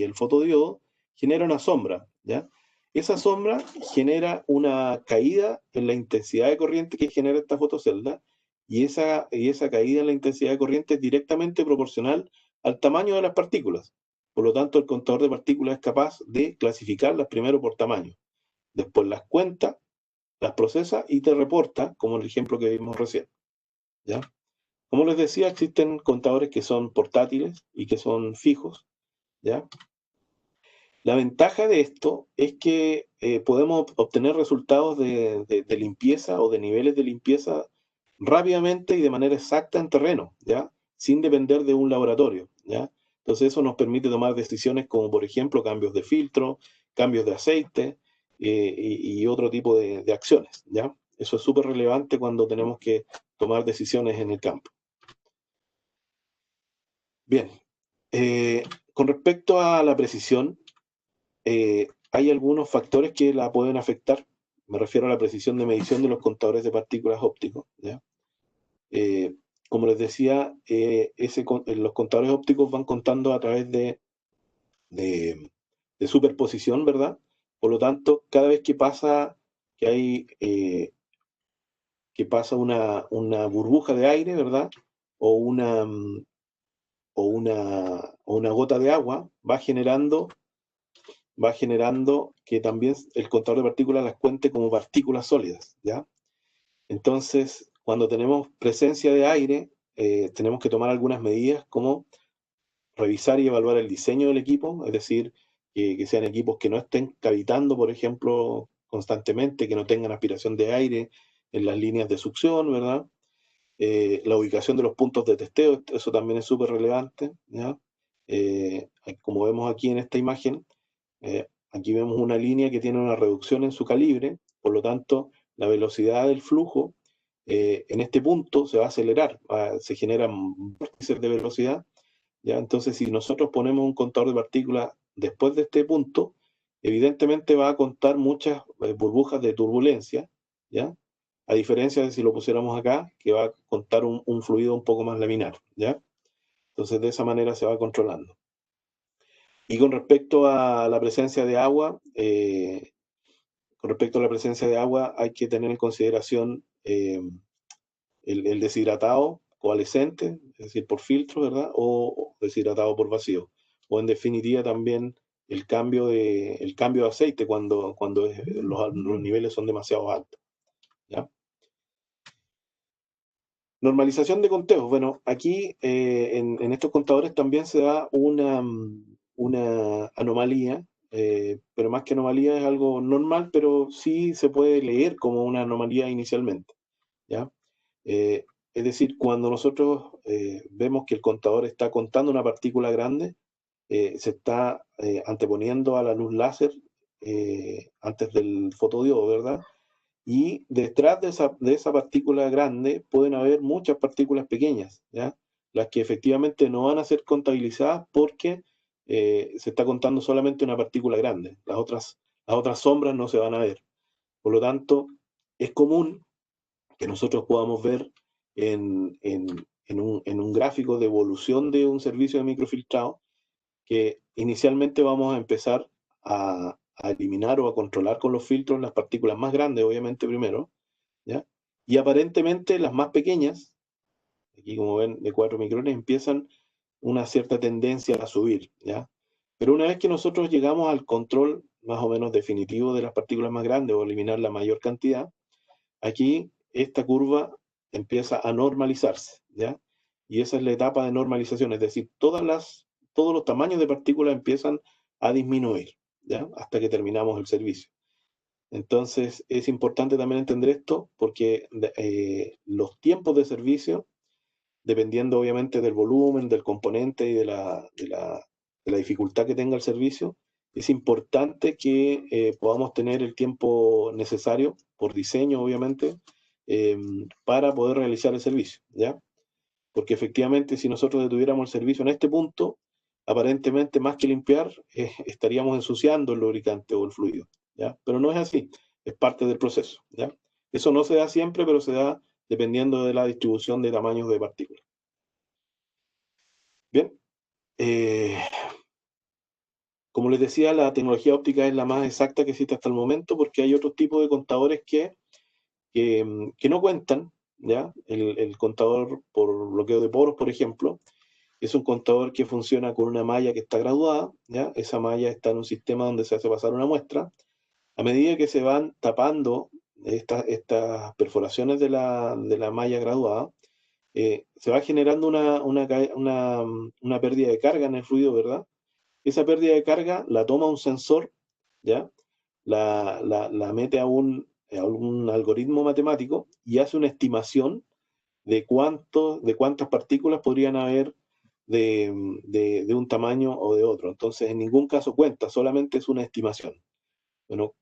el fotodiodo, genera una sombra, ¿ya? Esa sombra genera una caída en la intensidad de corriente que genera esta fotocelda, y esa caída en la intensidad de corriente es directamente proporcional al tamaño de las partículas. Por lo tanto, el contador de partículas es capaz de clasificarlas primero por tamaño, después las cuenta, las procesa y te reporta, como el ejemplo que vimos recién, ¿ya? Como les decía, existen contadores que son portátiles y que son fijos, ¿ya? La ventaja de esto es que podemos obtener resultados de limpieza o de niveles de limpieza rápidamente y de manera exacta en terreno, ¿ya? Sin depender de un laboratorio, ¿ya? Entonces eso nos permite tomar decisiones como, por ejemplo, cambios de filtro, cambios de aceite y otro tipo de acciones, ¿ya? Eso es súper relevante cuando tenemos que tomar decisiones en el campo. Bien, con respecto a la precisión, hay algunos factores que la pueden afectar. Me refiero a la precisión de medición de los contadores de partículas ópticos, ¿ya? Eh, Como les decía, los contadores ópticos van contando a través de superposición, ¿verdad? Por lo tanto, cada vez que pasa que pasa una burbuja de aire, ¿verdad? O una gota de agua, va generando que también el contador de partículas las cuente como partículas sólidas, ¿ya? Entonces, cuando tenemos presencia de aire, tenemos que tomar algunas medidas como revisar y evaluar el diseño del equipo, es decir, que sean equipos que no estén cavitando, por ejemplo, constantemente, que no tengan aspiración de aire en las líneas de succión, ¿verdad? La ubicación de los puntos de testeo, eso también es súper relevante, ¿ya? Como vemos aquí en esta imagen, aquí vemos una línea que tiene una reducción en su calibre, por lo tanto, la velocidad del flujo en este punto se va a acelerar, se generan vórtices de velocidad, ¿ya? Entonces, si nosotros ponemos un contador de partículas después de este punto, evidentemente va a contar muchas burbujas de turbulencia, ¿ya? A diferencia de si lo pusiéramos acá, que va a contar un fluido un poco más laminar, ¿ya? Entonces, de esa manera se va controlando. Y con respecto a la presencia de agua, hay que tener en consideración el deshidratado coalescente, es decir, por filtro, ¿verdad? O deshidratado por vacío. O en definitiva también el cambio de aceite cuando los niveles son demasiado altos, ¿ya? Normalización de conteos. Bueno, aquí en estos contadores también se da una anomalía, pero más que anomalía es algo normal, pero sí se puede leer como una anomalía inicialmente, ¿ya? Es decir, cuando nosotros vemos que el contador está contando una partícula grande, se está anteponiendo a la luz láser antes del fotodiodo, ¿verdad? Y detrás de esa partícula grande pueden haber muchas partículas pequeñas, ¿ya? Las que efectivamente no van a ser contabilizadas porque se está contando solamente una partícula grande. Las otras sombras no se van a ver. Por lo tanto, es común que nosotros podamos ver en un gráfico de evolución de un servicio de microfiltrado que inicialmente vamos a empezar a eliminar o a controlar con los filtros las partículas más grandes, obviamente primero, ¿ya? Y aparentemente las más pequeñas, aquí como ven de 4 micrones, empiezan una cierta tendencia a subir, ¿ya? Pero una vez que nosotros llegamos al control más o menos definitivo de las partículas más grandes o eliminar la mayor cantidad, aquí esta curva empieza a normalizarse, ¿ya? Y esa es la etapa de normalización, es decir, todos los tamaños de partículas empiezan a disminuir, ¿ya? Hasta que terminamos el servicio. Entonces, es importante también entender esto porque los tiempos de servicio, dependiendo obviamente del volumen, del componente y de la dificultad que tenga el servicio, es importante que podamos tener el tiempo necesario, por diseño obviamente, para poder realizar el servicio, ¿ya? Porque efectivamente si nosotros detuviéramos el servicio en este punto, aparentemente más que limpiar, estaríamos ensuciando el lubricante o el fluido, ¿ya? Pero no es así, es parte del proceso, ¿ya? Eso no se da siempre, pero se da dependiendo de la distribución de tamaños de partículas. Bien, eh, Como les decía, la tecnología óptica es la más exacta que existe hasta el momento, porque hay otros tipos de contadores que no cuentan, ¿ya? El contador por bloqueo de poros, por ejemplo, es un contador que funciona con una malla que está graduada, ¿ya? Esa malla está en un sistema donde se hace pasar una muestra. A medida que se van tapando estas perforaciones de la malla graduada, se va generando una pérdida de carga en el fluido, ¿verdad? Esa pérdida de carga la toma un sensor, ¿ya? La mete a un algoritmo matemático y hace una estimación de cuántas partículas podrían haber de un tamaño o de otro. Entonces, en ningún caso cuenta, solamente es una estimación. Bueno,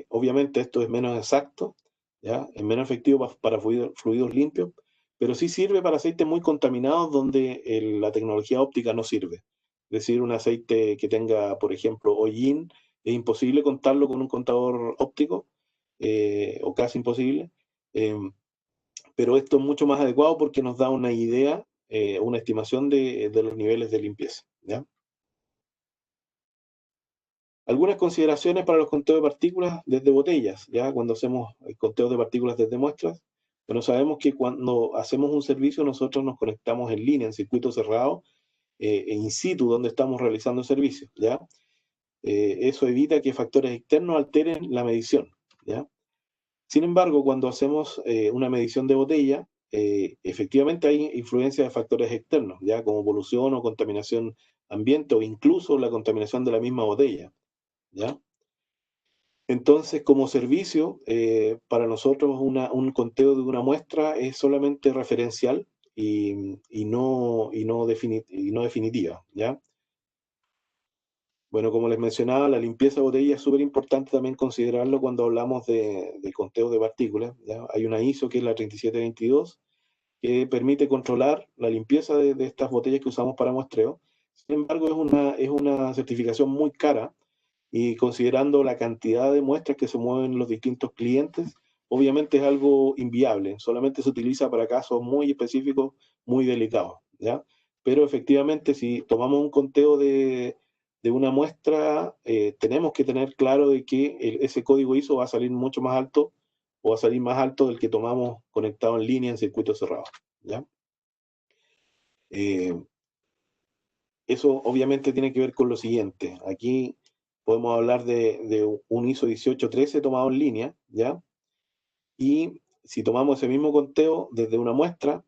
obviamente esto es menos exacto, ¿ya? Es menos efectivo para fluidos limpios, pero sí sirve para aceites muy contaminados donde la tecnología óptica no sirve. Es decir, un aceite que tenga, por ejemplo, hollín, es imposible contarlo con un contador óptico, o casi imposible, eh, pero esto es mucho más adecuado porque nos da una idea, una estimación de los niveles de limpieza, ¿ya? Algunas consideraciones para los conteos de partículas desde botellas, ya cuando hacemos conteos de partículas desde muestras. Bueno, sabemos que cuando hacemos un servicio nosotros nos conectamos en línea, en circuito cerrado, in situ, donde estamos realizando el servicio, ¿ya? Eso evita que factores externos alteren la medición, ¿ya? Sin embargo, cuando hacemos una medición de botella, efectivamente hay influencia de factores externos, ya como polución o contaminación ambiente o incluso la contaminación de la misma botella, ¿ya? Entonces, como servicio, para nosotros un conteo de una muestra es solamente referencial y no definitiva, ¿ya? Bueno, como les mencionaba, la limpieza de botella es súper importante también considerarlo cuando hablamos de conteo de partículas, ¿ya? Hay una ISO que es la 3722 que permite controlar la limpieza de estas botellas que usamos para muestreo. Sin embargo, es una certificación muy cara y considerando la cantidad de muestras que se mueven los distintos clientes, obviamente es algo inviable, solamente se utiliza para casos muy específicos, muy delicados, ¿ya? Pero efectivamente, si tomamos un conteo de una muestra, tenemos que tener claro de que ese código ISO va a salir mucho más alto o va a salir más alto del que tomamos conectado en línea en circuito cerrado, ¿ya? Eh, Eso obviamente tiene que ver con lo siguiente. Aquí podemos hablar de un ISO 1813 tomado en línea, ¿ya? Y si tomamos ese mismo conteo desde una muestra,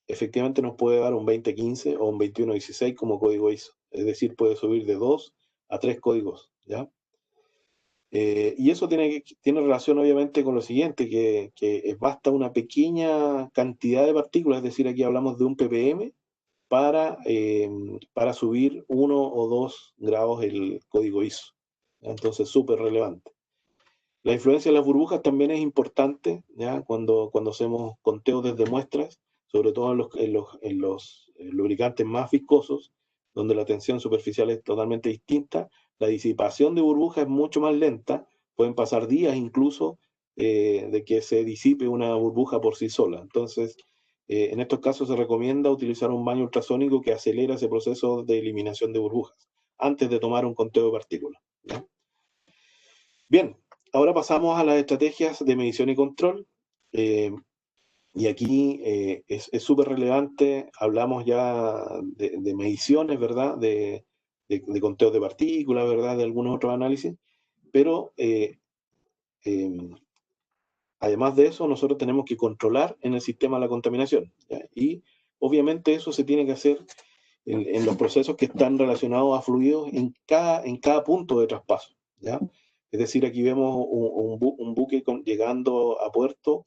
efectivamente nos puede dar un 2015 o un 2116 como código ISO. Es decir, puede subir de 2 a 3 códigos, ¿ya? Y eso tiene relación obviamente con lo siguiente, que basta una pequeña cantidad de partículas, es decir, aquí hablamos de un ppm, para subir 1 o 2 grados el código ISO. Entonces, súper relevante. La influencia de las burbujas también es importante, ¿ya? Cuando hacemos conteos desde muestras, sobre todo en los lubricantes más viscosos, donde la tensión superficial es totalmente distinta, la disipación de burbujas es mucho más lenta, pueden pasar días incluso de que se disipe una burbuja por sí sola. Entonces, en estos casos se recomienda utilizar un baño ultrasónico que acelera ese proceso de eliminación de burbujas antes de tomar un conteo de partículas, ¿ya? Bien, ahora pasamos a las estrategias de medición y control. eh, y aquí es súper relevante, hablamos ya de mediciones, ¿verdad? De conteos de partículas, ¿verdad? De algunos otros análisis, pero eh, además de eso, nosotros tenemos que controlar en el sistema la contaminación, ¿ya? Y obviamente eso se tiene que hacer en los procesos que están relacionados a fluidos en cada punto de traspaso, ¿ya? Es decir, aquí vemos un buque llegando a puerto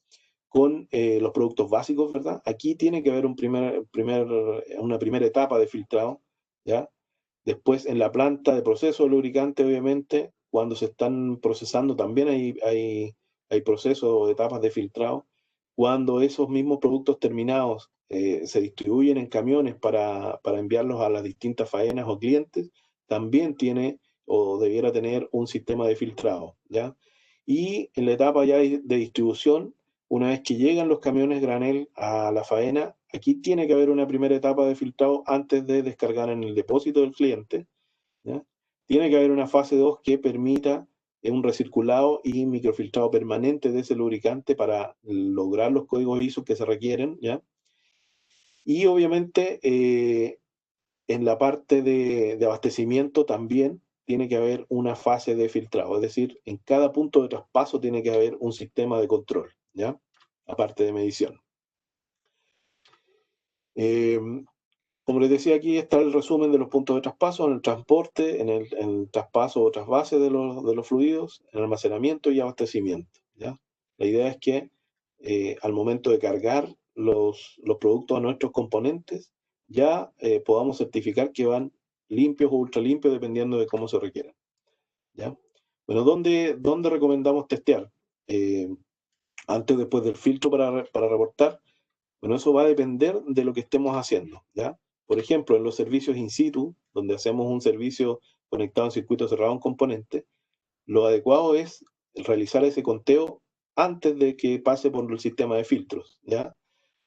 con los productos básicos, ¿verdad? Aquí tiene que haber una primera etapa de filtrado, ¿ya? Después, en la planta de proceso de lubricante, obviamente, cuando se están procesando, también hay procesos o etapas de filtrado. Cuando esos mismos productos terminados se distribuyen en camiones para enviarlos a las distintas faenas o clientes, también tiene o debiera tener un sistema de filtrado, ¿ya? Y en la etapa ya de distribución, una vez que llegan los camiones granel a la faena, aquí tiene que haber una primera etapa de filtrado antes de descargar en el depósito del cliente, ¿ya? tiene que haber una fase 2 que permita un recirculado y microfiltrado permanente de ese lubricante para lograr los códigos ISO que se requieren, ¿ya? Y obviamente en la parte de abastecimiento también tiene que haber una fase de filtrado, es decir, en cada punto de traspaso tiene que haber un sistema de control, ¿ya? Aparte de medición. Como les decía, aquí está el resumen de los puntos de traspaso, en el transporte, en el traspaso o trasvase de los fluidos, en el almacenamiento y abastecimiento, ¿ya? La idea es que al momento de cargar los productos a nuestros componentes, ya podamos certificar que van limpios o ultra limpios, dependiendo de cómo se requieran, ¿ya? Bueno, ¿dónde recomendamos testear? Antes o después del filtro para reportar. Bueno, eso va a depender de lo que estemos haciendo, ¿ya? Por ejemplo, en los servicios in situ, donde hacemos un servicio conectado en circuito cerrado a un componente, lo adecuado es realizar ese conteo antes de que pase por el sistema de filtros, ¿ya?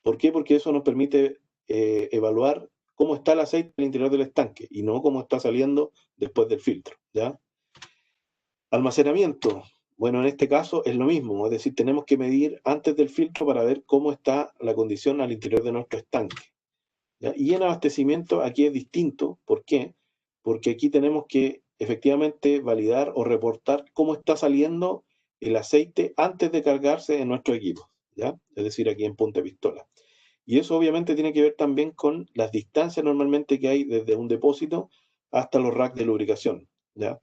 ¿Por qué? Porque eso nos permite evaluar cómo está el aceite al interior del estanque y no cómo está saliendo después del filtro, ¿ya? Almacenamiento. Bueno, en este caso es lo mismo, es decir, tenemos que medir antes del filtro para ver cómo está la condición al interior de nuestro estanque, ¿ya? Y en abastecimiento aquí es distinto. ¿Por qué? Porque aquí tenemos que efectivamente validar o reportar cómo está saliendo el aceite antes de cargarse en nuestro equipo, ¿ya? Es decir, aquí en punta de pistola. Y eso obviamente tiene que ver también con las distancias normalmente que hay desde un depósito hasta los racks de lubricación, ¿ya?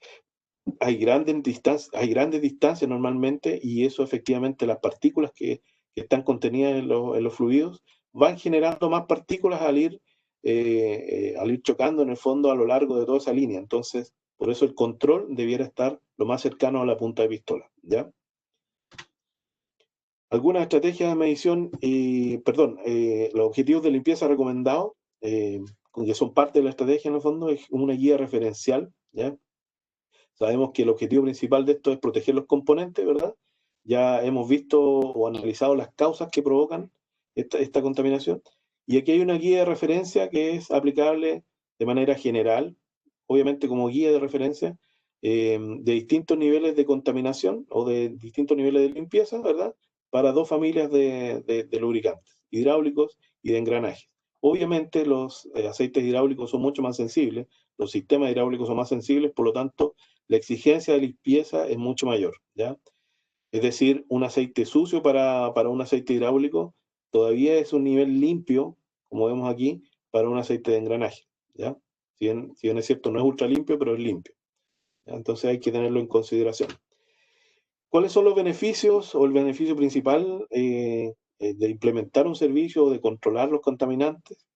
Hay grandes distancias normalmente, y eso efectivamente, las partículas que están contenidas en los fluidos van generando más partículas al ir chocando en el fondo a lo largo de toda esa línea. Entonces, por eso el control debiera estar lo más cercano a la punta de pistola, ¿ya? Algunas estrategias de medición, los objetivos de limpieza recomendados, que son parte de la estrategia en el fondo, es una guía referencial, ¿ya? Sabemos que el objetivo principal de esto es proteger los componentes, ¿verdad? Ya hemos visto o analizado las causas que provocan esta contaminación. Y aquí hay una guía de referencia que es aplicable de manera general, obviamente como guía de referencia, de distintos niveles de contaminación o de distintos niveles de limpieza, ¿verdad? Para dos familias de lubricantes, hidráulicos y de engranajes. Obviamente los aceites hidráulicos son mucho más sensibles, los sistemas hidráulicos son más sensibles, por lo tanto, la exigencia de limpieza es mucho mayor, ¿ya? Es decir, un aceite sucio para un aceite hidráulico todavía es un nivel limpio, como vemos aquí, para un aceite de engranaje, ¿ya? Si bien es cierto, no es ultra limpio, pero es limpio, ¿ya? Entonces hay que tenerlo en consideración. ¿Cuáles son los beneficios o el beneficio principal de implementar un servicio o de controlar los contaminantes?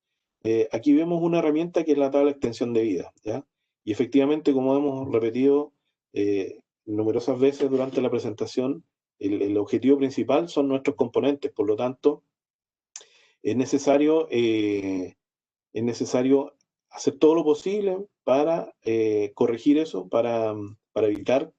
Aquí vemos una herramienta que es la tabla de extensión de vida, ¿ya? Y efectivamente, como hemos repetido numerosas veces durante la presentación, el objetivo principal son nuestros componentes. Por lo tanto, es necesario, es necesario hacer todo lo posible para corregir eso, para evitar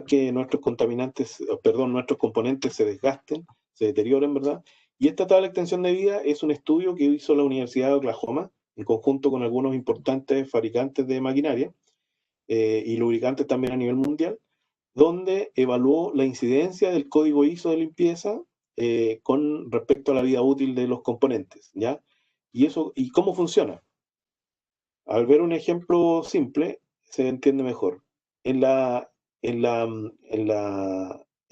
que nuestros nuestros componentes se desgasten, se deterioren, ¿verdad? Y esta tabla de extensión de vida es un estudio que hizo la Universidad de Oklahoma en conjunto con algunos importantes fabricantes de maquinaria y lubricantes también a nivel mundial, donde evaluó la incidencia del código ISO de limpieza con respecto a la vida útil de los componentes, ¿ya? ¿Y cómo funciona? Al ver un ejemplo simple, se entiende mejor. En la, en la, en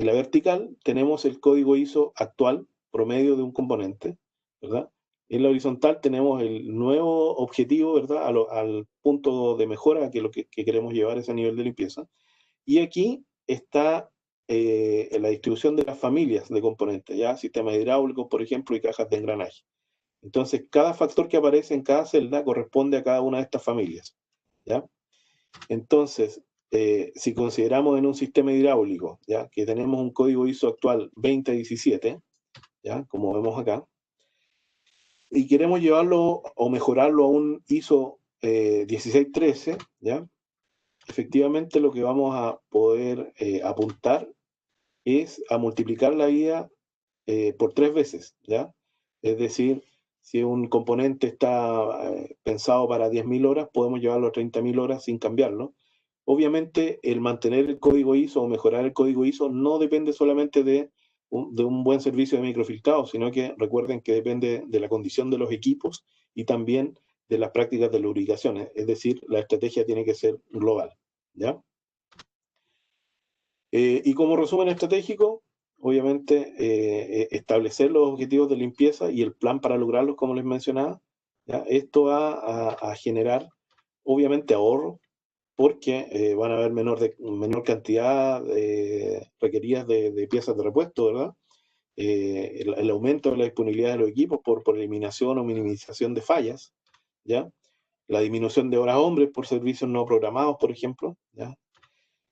la vertical tenemos el código ISO actual, promedio de un componente, ¿verdad? En la horizontal tenemos el nuevo objetivo, ¿verdad? Al punto de mejora, que es lo que queremos llevar a ese nivel de limpieza. Y aquí está la distribución de las familias de componentes, ¿ya? Sistemas hidráulicos, por ejemplo, y cajas de engranaje. Entonces, cada factor que aparece en cada celda corresponde a cada una de estas familias, ¿ya? Entonces, si consideramos en un sistema hidráulico, ¿ya? Que tenemos un código ISO actual 2017, ¿ya? Como vemos acá, y queremos llevarlo o mejorarlo a un ISO 1613, ¿ya? Efectivamente, lo que vamos a poder apuntar es a multiplicar la vida por 3 veces, ¿ya? Es decir, Si un componente está pensado para 10.000 horas, podemos llevarlo a 30.000 horas sin cambiarlo. Obviamente, el mantener el código ISO o mejorar el código ISO no depende solamente de un buen servicio de microfiltrado, sino que recuerden que depende de la condición de los equipos y también de las prácticas de lubricaciones. Es decir, la estrategia tiene que ser global, ¿ya? Y como resumen estratégico, obviamente establecer los objetivos de limpieza y el plan para lograrlos, como les mencionaba, ¿ya? Esto va a generar, obviamente, ahorro, porque van a haber menor cantidad requeridas de piezas de repuesto, ¿verdad? El aumento de la disponibilidad de los equipos por eliminación o minimización de fallas, ¿ya? La disminución de horas hombres por servicios no programados, por ejemplo, ¿ya?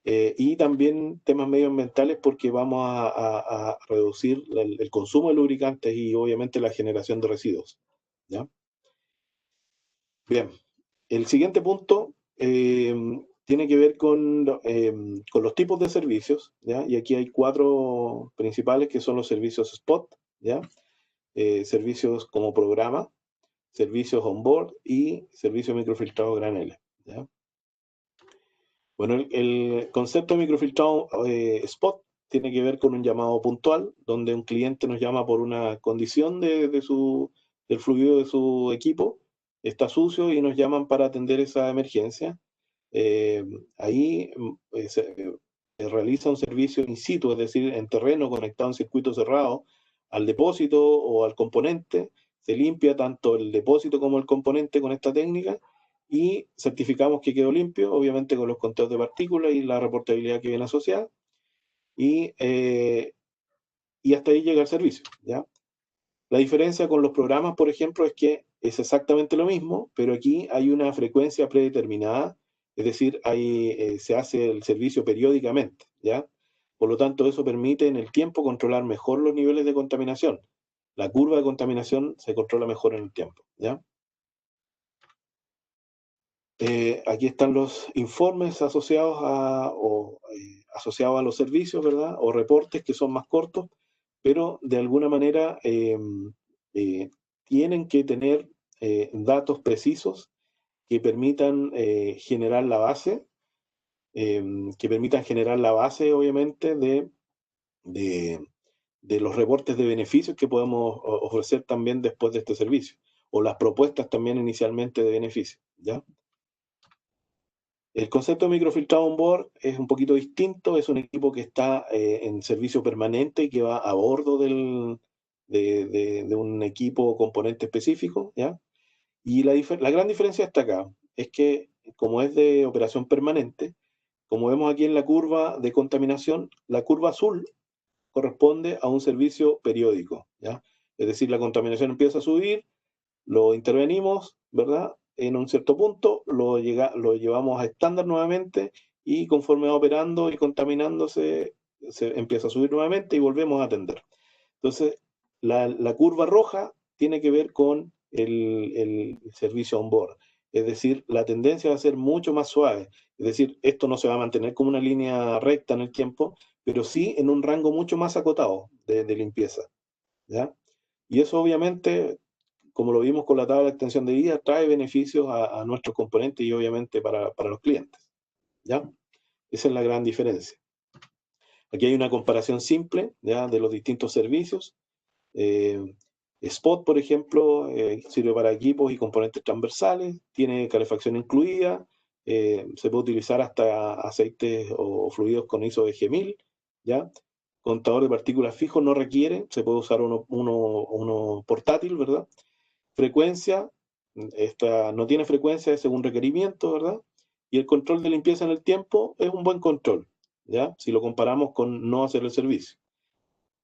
Y también temas medioambientales porque vamos a reducir el consumo de lubricantes y obviamente la generación de residuos, ¿ya? Bien, el siguiente punto tiene que ver con los tipos de servicios, ¿ya? Y aquí hay 4 principales que son los servicios spot, ¿ya? Servicios como programa, servicios on-board y servicios microfiltrado granel, ¿ya? Bueno, el concepto de microfiltrado spot tiene que ver con un llamado puntual, donde un cliente nos llama por una condición del fluido de su equipo, está sucio y nos llaman para atender esa emergencia. Ahí se realiza un servicio in situ, es decir, en terreno, conectado en circuito cerrado al depósito o al componente. Se limpia tanto el depósito como el componente con esta técnica y certificamos que quedó limpio, obviamente con los conteos de partículas y la reportabilidad que viene asociada. Y hasta ahí llega el servicio, ¿ya? La diferencia con los programas, por ejemplo, es que es exactamente lo mismo, pero aquí hay una frecuencia predeterminada, es decir, se hace el servicio periódicamente, ¿ya? Por lo tanto, eso permite en el tiempo controlar mejor los niveles de contaminación. La curva de contaminación se controla mejor en el tiempo, ¿ya? Aquí están los informes asociados a los servicios, ¿verdad? O reportes que son más cortos, pero de alguna manera eh, tienen que tener datos precisos que permitan generar la base, obviamente, de, de los reportes de beneficios que podemos ofrecer también después de este servicio, o las propuestas también inicialmente de beneficios, ¿ya? El concepto de microfiltrado on board es un poquito distinto, es un equipo que está en servicio permanente y que va a bordo de un equipo o componente específico, ¿ya? Y la gran diferencia está acá, es que como es de operación permanente, como vemos aquí en la curva de contaminación, la curva azul corresponde a un servicio periódico, ¿ya? Es decir, la contaminación empieza a subir, lo intervenimos, ¿verdad? En un cierto punto, lo llevamos a estándar nuevamente y conforme va operando y contaminándose, se empieza a subir nuevamente y volvemos a atender. Entonces, la curva roja tiene que ver con el servicio on-board. Es decir, la tendencia va a ser mucho más suave. Es decir, esto no se va a mantener como una línea recta en el tiempo, pero sí en un rango mucho más acotado de limpieza, ¿ya? Y eso obviamente, como lo vimos con la tabla de extensión de vida, trae beneficios a nuestros componentes y obviamente para los clientes, ¿ya? Esa es la gran diferencia. Aquí hay una comparación simple, ¿ya? De los distintos servicios. Spot, por ejemplo, sirve para equipos y componentes transversales, tiene calefacción incluida, se puede utilizar hasta aceites o fluidos con ISO de G1000, ¿ya? Contador de partículas fijo no requiere, se puede usar uno portátil, ¿verdad? Frecuencia, esta no tiene frecuencia, es según requerimiento, ¿verdad? Y el control de limpieza en el tiempo es un buen control, ¿ya? Si lo comparamos con no hacer el servicio.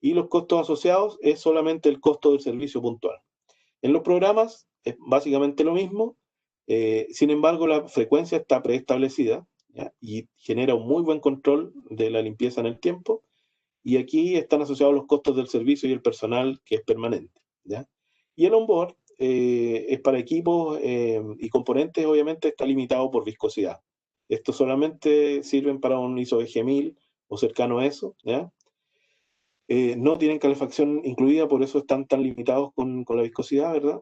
Y los costos asociados es solamente el costo del servicio puntual. En los programas es básicamente lo mismo, sin embargo la frecuencia está preestablecida, ¿ya? Y genera un muy buen control de la limpieza en el tiempo, y aquí están asociados los costos del servicio y el personal que es permanente, ¿ya? Y el onboard es para equipos y componentes, obviamente está limitado por viscosidad. Estos solamente sirven para un ISO de G1000 o cercano a eso, ¿ya? No tienen calefacción incluida, por eso están tan limitados con la viscosidad, ¿verdad?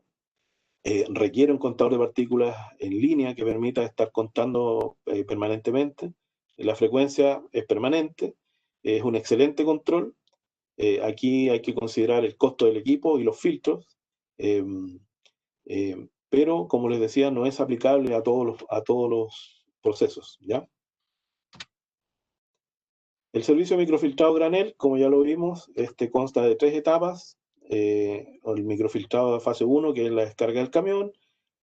requiere un contador de partículas en línea que permita estar contando permanentemente. La frecuencia es permanente, es un excelente control. Aquí hay que considerar el costo del equipo y los filtros, pero como les decía, no es aplicable a todos los procesos, ¿ya? El servicio de microfiltrado granel, como ya lo vimos, consta de 3 etapas. El microfiltrado de fase 1, que es la descarga del camión,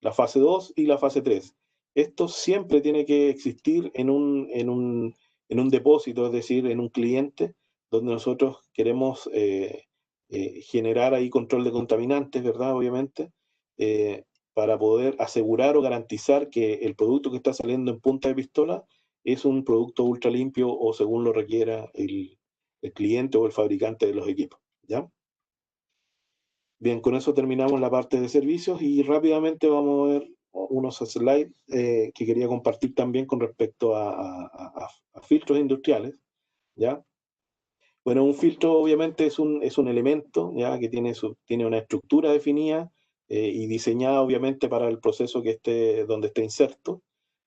la fase 2 y la fase 3. Esto siempre tiene que existir en un depósito, es decir, en un cliente, donde nosotros queremos generar ahí control de contaminantes, ¿verdad? Obviamente, para poder asegurar o garantizar que el producto que está saliendo en punta de pistola es un producto ultra limpio o según lo requiera el cliente o el fabricante de los equipos, ¿ya? Bien, con eso terminamos la parte de servicios y rápidamente vamos a ver unos slides que quería compartir también con respecto a filtros industriales, ¿ya? Bueno, un filtro obviamente es un elemento, ¿ya? Que tiene una estructura definida y diseñada obviamente para el proceso donde esté inserto,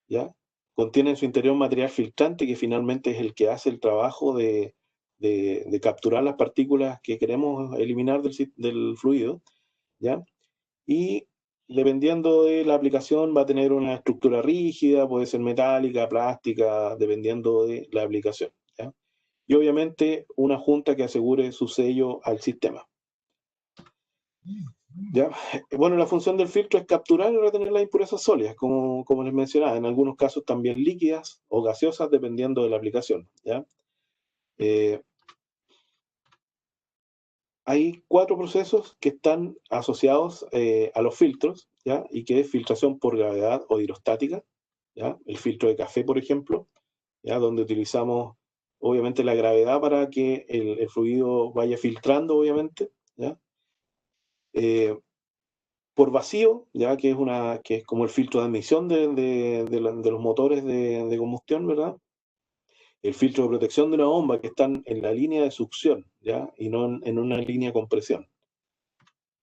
¿ya? Contiene en su interior material filtrante que finalmente es el que hace el trabajo de capturar las partículas que queremos eliminar del fluido, ¿ya? Y dependiendo de la aplicación va a tener una estructura rígida, puede ser metálica, plástica, dependiendo de la aplicación, ¿ya? Y obviamente una junta que asegure su sello al sistema. ¿Ya? Bueno, la función del filtro es capturar y retener las impurezas sólidas, como les mencionaba, en algunos casos también líquidas o gaseosas, dependiendo de la aplicación, ¿ya? Hay 4 procesos que están asociados a los filtros, ¿ya? Y que es filtración por gravedad o hidrostática, ¿ya? El filtro de café, por ejemplo, ¿ya? Donde utilizamos obviamente la gravedad para que el fluido vaya filtrando, obviamente, ¿ya? Por vacío, ya que es como el filtro de admisión de los motores de combustión, ¿verdad? El filtro de protección de una bomba que están en la línea de succión, ¿ya? Y no en una línea de compresión,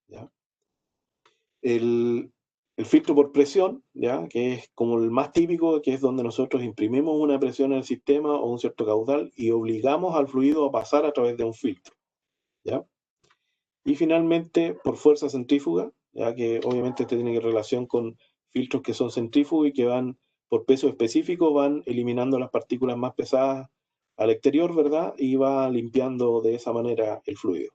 ¿ya? El filtro por presión, ¿ya? Que es como el más típico, que es donde nosotros imprimimos una presión en el sistema o un cierto caudal y obligamos al fluido a pasar a través de un filtro, ¿ya? Y finalmente, por fuerza centrífuga, ya que obviamente este tiene relación con filtros que son centrífugos y que van, por peso específico, van eliminando las partículas más pesadas al exterior, ¿verdad? Y va limpiando de esa manera el fluido.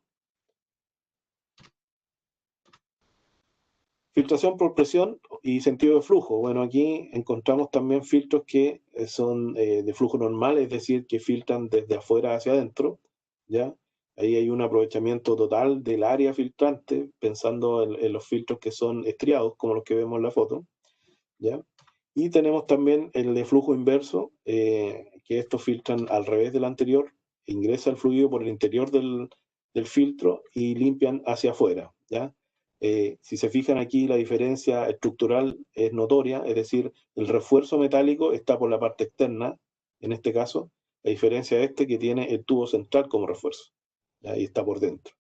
Filtración por presión y sentido de flujo. Bueno, aquí encontramos también filtros que son de flujo normal, es decir, que filtran desde afuera hacia adentro, ¿ya? Ahí hay un aprovechamiento total del área filtrante, pensando en los filtros que son estriados, como los que vemos en la foto, ¿ya? Y tenemos también el de flujo inverso, que estos filtran al revés del anterior, ingresa el fluido por el interior del filtro y limpian hacia afuera, ¿ya? Si se fijan aquí, la diferencia estructural es notoria, es decir, el refuerzo metálico está por la parte externa, en este caso, a diferencia de este que tiene el tubo central como refuerzo, ¿ya? Y está por dentro.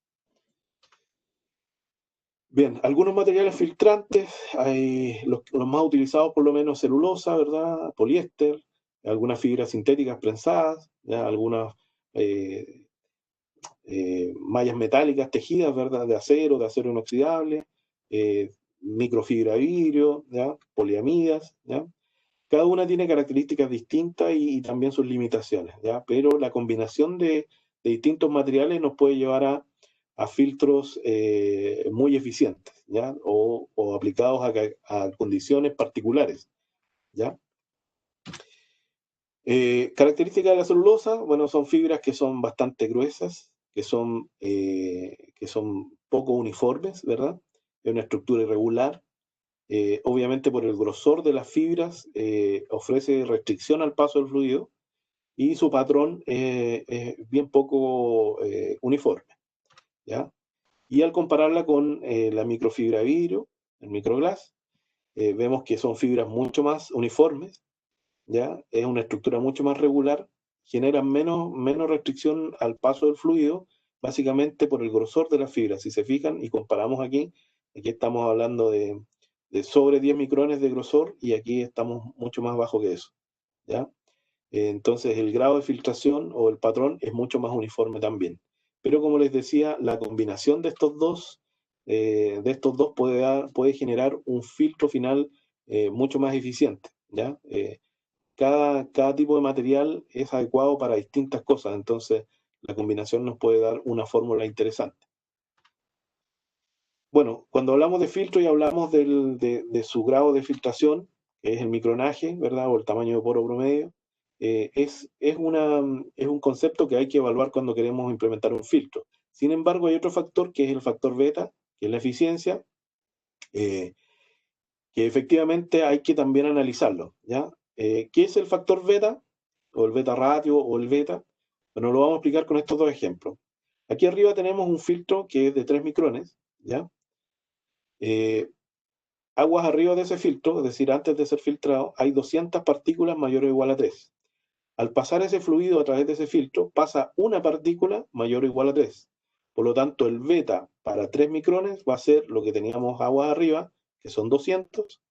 Bien, algunos materiales filtrantes, hay los más utilizados por lo menos celulosa, ¿verdad? Poliéster, algunas fibras sintéticas prensadas, ¿ya? Algunas eh, mallas metálicas tejidas, ¿verdad? De acero inoxidable, microfibra de vidrio, ¿ya? Poliamidas, ¿ya? Cada una tiene características distintas y también sus limitaciones, ¿ya? Pero la combinación de distintos materiales nos puede llevar a filtros muy eficientes, ¿ya? O aplicados a condiciones particulares, ¿ya? Características de la celulosa, bueno, son fibras que son bastante gruesas, que son poco uniformes, ¿verdad? Es una estructura irregular. Obviamente por el grosor de las fibras ofrece restricción al paso del fluido y su patrón es bien poco uniforme, ¿ya? Y al compararla con la microfibra de vidrio, el microglass, vemos que son fibras mucho más uniformes, ¿ya? Es una estructura mucho más regular, genera menos restricción al paso del fluido, básicamente por el grosor de las fibras. Si se fijan y comparamos aquí estamos hablando de sobre 10 micrones de grosor, y aquí estamos mucho más bajo que eso, ¿ya? Entonces el grado de filtración o el patrón es mucho más uniforme también. Pero como les decía, la combinación de estos dos puede generar un filtro final mucho más eficiente, ¿ya? Cada tipo de material es adecuado para distintas cosas, entonces la combinación nos puede dar una fórmula interesante. Bueno, cuando hablamos de filtro y hablamos de su grado de filtración, que es el micronaje, ¿verdad? O el tamaño de poro promedio, es un concepto que hay que evaluar cuando queremos implementar un filtro. Sin embargo, hay otro factor que es el factor beta, que es la eficiencia, eh, que efectivamente hay que también analizarlo, ¿ya? ¿Qué es el factor beta? O el beta ratio o el beta. Bueno, lo vamos a explicar con estos dos ejemplos. Aquí arriba tenemos un filtro que es de 3 micrones, ¿ya? Aguas arriba de ese filtro, es decir, antes de ser filtrado, hay 200 partículas mayor o igual a 3. Al pasar ese fluido a través de ese filtro, pasa una partícula mayor o igual a 3. Por lo tanto, el beta para 3 micrones va a ser lo que teníamos aguas arriba, que son 200,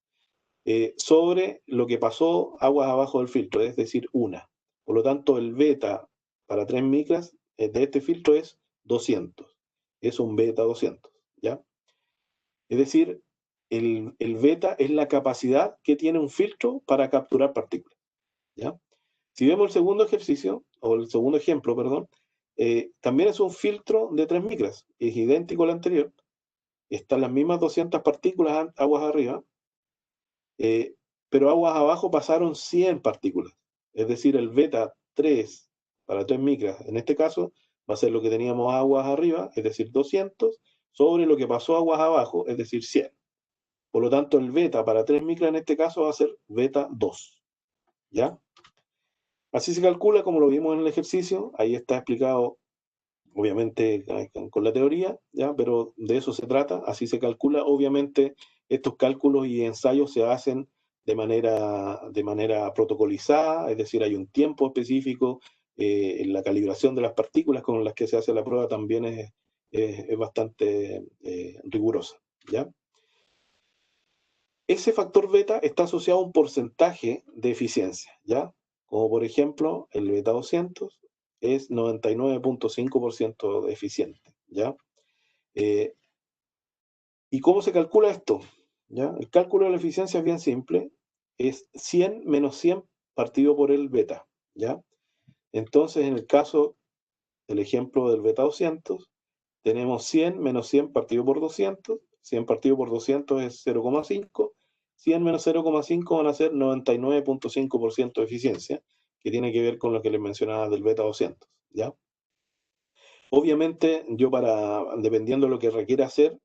sobre lo que pasó aguas abajo del filtro, es decir, una. Por lo tanto, el beta para 3 micras de este filtro es 200. Es un beta 200, ¿ya? Es decir, el beta es la capacidad que tiene un filtro para capturar partículas, ¿ya? Si vemos el segundo ejercicio, o el segundo ejemplo, perdón, también es un filtro de 3 micras, es idéntico al anterior, están las mismas 200 partículas aguas arriba, eh, pero aguas abajo pasaron 100 partículas, es decir, el beta 3 para 3 micras, en este caso, va a ser lo que teníamos aguas arriba, es decir, 200, sobre lo que pasó aguas abajo, es decir, 100. Por lo tanto, el beta para 3 micras en este caso va a ser beta 2, ¿ya? Así se calcula, como lo vimos en el ejercicio, ahí está explicado, obviamente, con la teoría, ¿ya? Pero de eso se trata, así se calcula. Obviamente, estos cálculos y ensayos se hacen de manera protocolizada, es decir, hay un tiempo específico, en la calibración de las partículas con las que se hace la prueba también es bastante rigurosa, ¿ya? Ese factor beta está asociado a un porcentaje de eficiencia, ¿ya? Como por ejemplo, el beta 200 es 99.5% de eficiente, ¿ya? Eh, ¿Y cómo se calcula esto? ¿Ya? El cálculo de la eficiencia es bien simple, es 100 menos 100 partido por el beta, ¿ya? Entonces, en el caso del ejemplo del beta 200, tenemos 100 menos 100 partido por 200, 100 partido por 200 es 0,5, 100 menos 0,5 van a ser 99.5% de eficiencia, que tiene que ver con lo que les mencionaba del beta 200, ¿ya? Obviamente, yo dependiendo de lo que requiera hacer,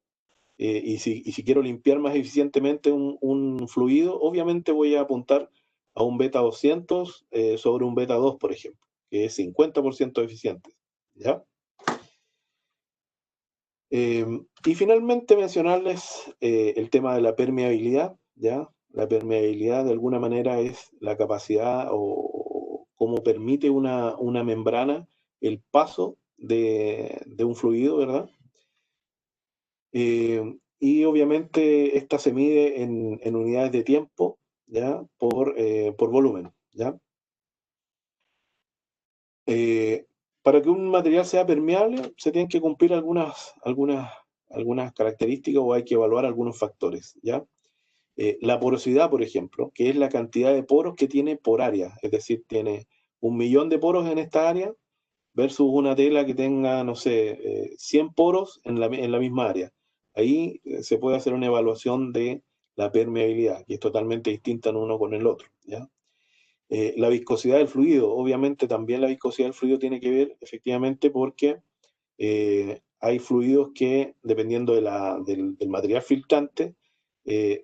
y si quiero limpiar más eficientemente un fluido, obviamente voy a apuntar a un beta 200 sobre un beta 2, por ejemplo, que es 50% eficiente, ¿ya? Y finalmente mencionarles el tema de la permeabilidad, ¿ya? La permeabilidad de alguna manera es la capacidad o cómo permite una membrana el paso de un fluido, ¿verdad? Y obviamente esta se mide en unidades de tiempo, ¿ya? Por volumen, ¿ya? Eh, para que un material sea permeable, se tienen que cumplir algunas características o hay que evaluar algunos factores, ¿ya? La porosidad, por ejemplo, que es la cantidad de poros que tiene por área, es decir, tiene 1 millón de poros en esta área versus una tela que tenga, no sé, 100 poros en la misma área. Ahí se puede hacer una evaluación de la permeabilidad, que es totalmente distinta en uno con el otro, ¿ya? La viscosidad del fluido, obviamente también la viscosidad del fluido tiene que ver efectivamente porque hay fluidos que, dependiendo del material filtrante,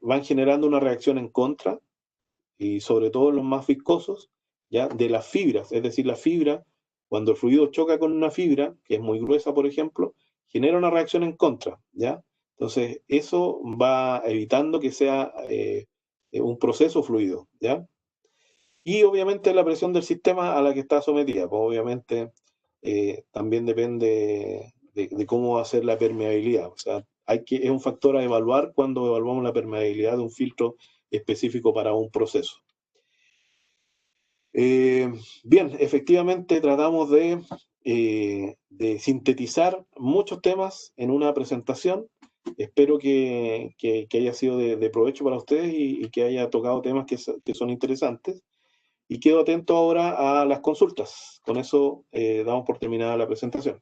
van generando una reacción en contra, y sobre todo los más viscosos, ¿ya? De las fibras, es decir, la fibra, cuando el fluido choca con una fibra, que es muy gruesa, por ejemplo, genera una reacción en contra, ¿ya? Entonces, eso va evitando que sea un proceso fluido, ¿ya? Y obviamente la presión del sistema a la que está sometida, pues obviamente también depende de cómo va a ser la permeabilidad. O sea, es un factor a evaluar cuando evaluamos la permeabilidad de un filtro específico para un proceso. Bien, efectivamente tratamos de sintetizar muchos temas en una presentación. Espero que haya sido de provecho para ustedes y que haya tocado temas que son interesantes. Y quedo atento ahora a las consultas. Con eso damos por terminada la presentación.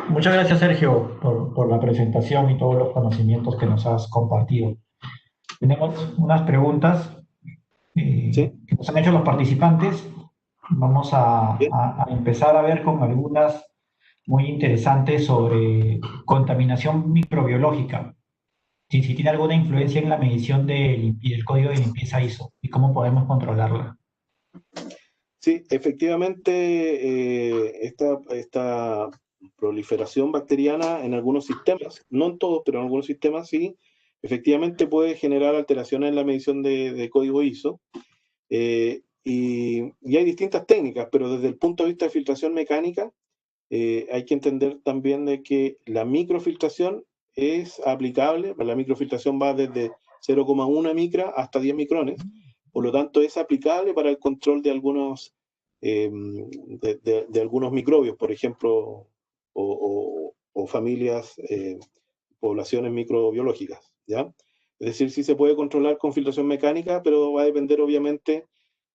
Muchas gracias, Sergio, por la presentación y todos los conocimientos que nos has compartido. Tenemos unas preguntas ¿Sí? que nos han hecho los participantes. Vamos a empezar a ver con algunas muy interesantes sobre contaminación microbiológica. Si tiene alguna influencia en la medición del código de limpieza ISO y cómo podemos controlarla. Sí, efectivamente, esta proliferación bacteriana en algunos sistemas, no en todos, pero en algunos sistemas sí, efectivamente puede generar alteraciones en la medición de código ISO. Y hay distintas técnicas, pero desde el punto de vista de filtración mecánica, hay que entender también de que la microfiltración es aplicable, la microfiltración va desde 0,1 micra hasta 10 micrones, por lo tanto es aplicable para el control de algunos microbios, por ejemplo, o familias, poblaciones microbiológicas, ¿ya? Es decir, sí se puede controlar con filtración mecánica, pero va a depender obviamente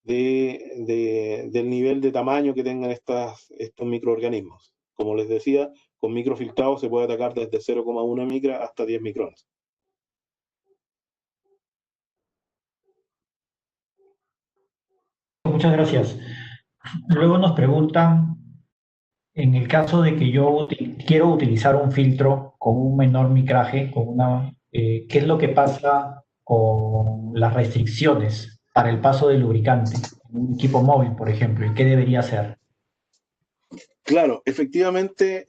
del nivel de tamaño que tengan estos microorganismos. Como les decía, con microfiltrado se puede atacar desde 0,1 micra hasta 10 micrones. Muchas gracias. Luego nos preguntan, en el caso de que yo quiero utilizar un filtro con un menor micraje, ¿qué es lo que pasa con las restricciones para el paso del lubricante en un equipo móvil, por ejemplo? ¿Y qué debería hacer? Claro, efectivamente,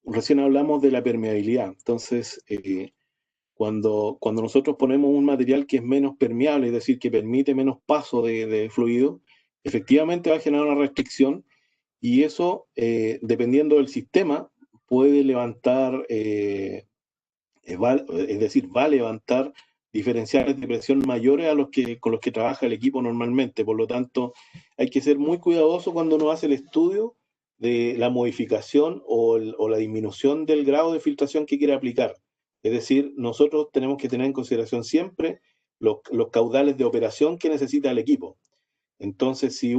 recién hablamos de la permeabilidad. Entonces, cuando nosotros ponemos un material que es menos permeable, es decir, que permite menos paso de fluido, efectivamente va a generar una restricción y eso, dependiendo del sistema, puede levantar, es decir, va a levantar diferenciales de presión mayores con los que trabaja el equipo normalmente. Por lo tanto, hay que ser muy cuidadoso cuando uno hace el estudio de la modificación o la disminución del grado de filtración que quiere aplicar. Es decir, nosotros tenemos que tener en consideración siempre los caudales de operación que necesita el equipo. Entonces, si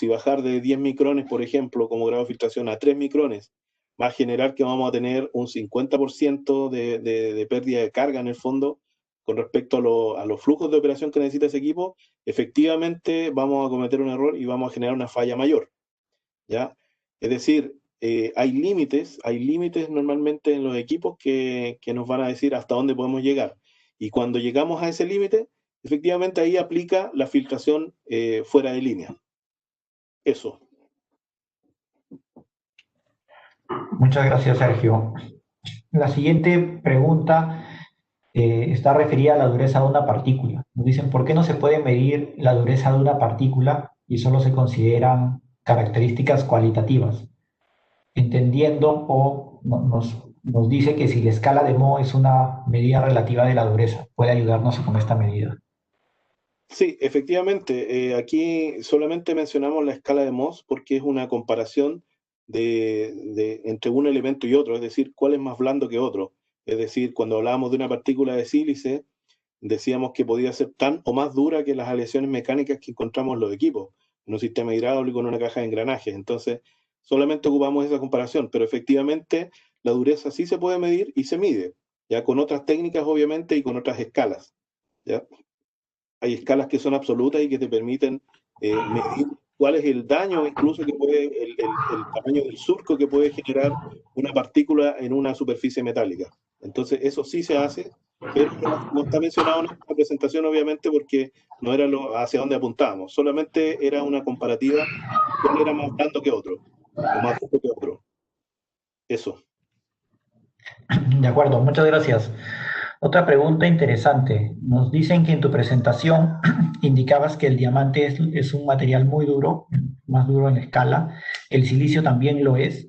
bajar de 10 micrones, por ejemplo, como grado de filtración a 3 micrones, va a generar que vamos a tener un 50% de pérdida de carga en el fondo con respecto a los flujos de operación que necesita ese equipo, efectivamente vamos a cometer un error y vamos a generar una falla mayor, ¿ya? Es decir, hay límites normalmente en los equipos que nos van a decir hasta dónde podemos llegar. Y cuando llegamos a ese límite, efectivamente ahí aplica la filtración fuera de línea. Eso. Muchas gracias, Sergio. La siguiente pregunta está referida a la dureza de una partícula. Nos dicen, ¿por qué no se puede medir la dureza de una partícula y solo se consideran características cualitativas? Entendiendo nos dice que si la escala de Mohs es una medida relativa de la dureza, puede ayudarnos con esta medida. Sí, efectivamente. Aquí solamente mencionamos la escala de Mohs porque es una comparación entre un elemento y otro, es decir, cuál es más blando que otro. Es decir, cuando hablábamos de una partícula de sílice, decíamos que podía ser tan o más dura que las aleaciones mecánicas que encontramos en los equipos, en un sistema hidráulico, en una caja de engranajes. Entonces, solamente ocupamos esa comparación, pero efectivamente la dureza sí se puede medir y se mide, ya con otras técnicas obviamente y con otras escalas, ¿ya? Hay escalas que son absolutas y que te permiten medir cuál es el daño, incluso el tamaño del surco que puede generar una partícula en una superficie metálica. Entonces, eso sí se hace, pero no está mencionado en esta presentación, obviamente, porque no era hacia dónde apuntábamos. Solamente era una comparativa, cuál era más blando que otro, o más duro que otro. Eso. De acuerdo, muchas gracias. Otra pregunta interesante. Nos dicen que en tu presentación indicabas que el diamante es un material muy duro, más duro en escala. El silicio también lo es.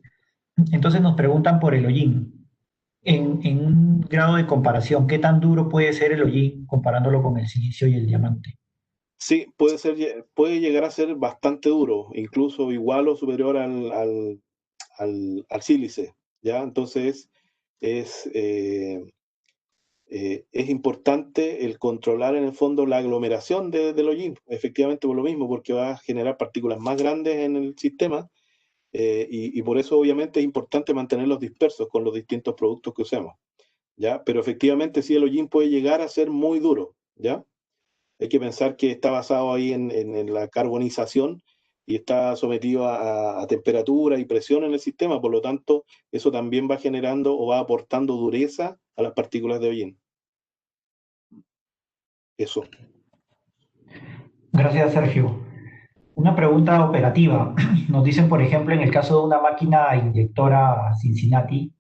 Entonces nos preguntan por el hollín. En un grado de comparación, ¿qué tan duro puede ser el hollín comparándolo con el silicio y el diamante? Sí, puede llegar a ser bastante duro, incluso igual o superior al sílice, ¿ya? Entonces, es, eh, es importante el controlar en el fondo la aglomeración del hollín, efectivamente por lo mismo, porque va a generar partículas más grandes en el sistema, y por eso obviamente es importante mantenerlos dispersos con los distintos productos que usemos, ¿ya? Pero efectivamente sí, el hollín puede llegar a ser muy duro, ¿ya? Hay que pensar que está basado ahí en la carbonización y está sometido a temperatura y presión en el sistema, por lo tanto, eso también va generando o va aportando dureza a las partículas de hollín. Eso. Gracias, Sergio. Una pregunta operativa. Nos dicen, por ejemplo, en el caso de una máquina inyectora Cincinnati,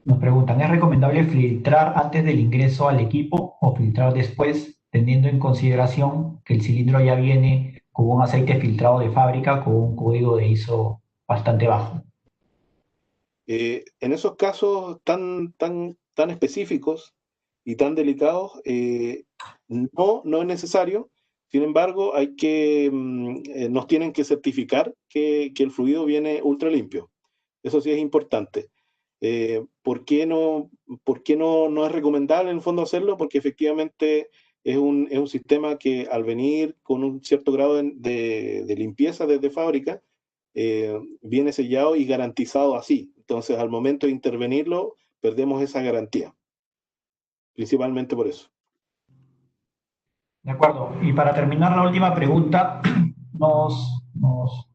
nos preguntan, ¿es recomendable filtrar antes del ingreso al equipo o filtrar después, teniendo en consideración que el cilindro ya viene con un aceite filtrado de fábrica con un código de ISO bastante bajo? En esos casos tan específicos y tan delicados, no es necesario. Sin embargo, nos tienen que certificar que el fluido viene ultra limpio. Eso sí es importante. ¿Por qué no es recomendable en el fondo hacerlo? Porque efectivamente es un sistema que al venir con un cierto grado de limpieza desde fábrica, viene sellado y garantizado así. Entonces, al momento de intervenirlo, perdemos esa garantía, principalmente por eso. De acuerdo. Y para terminar la última pregunta, nos, nos,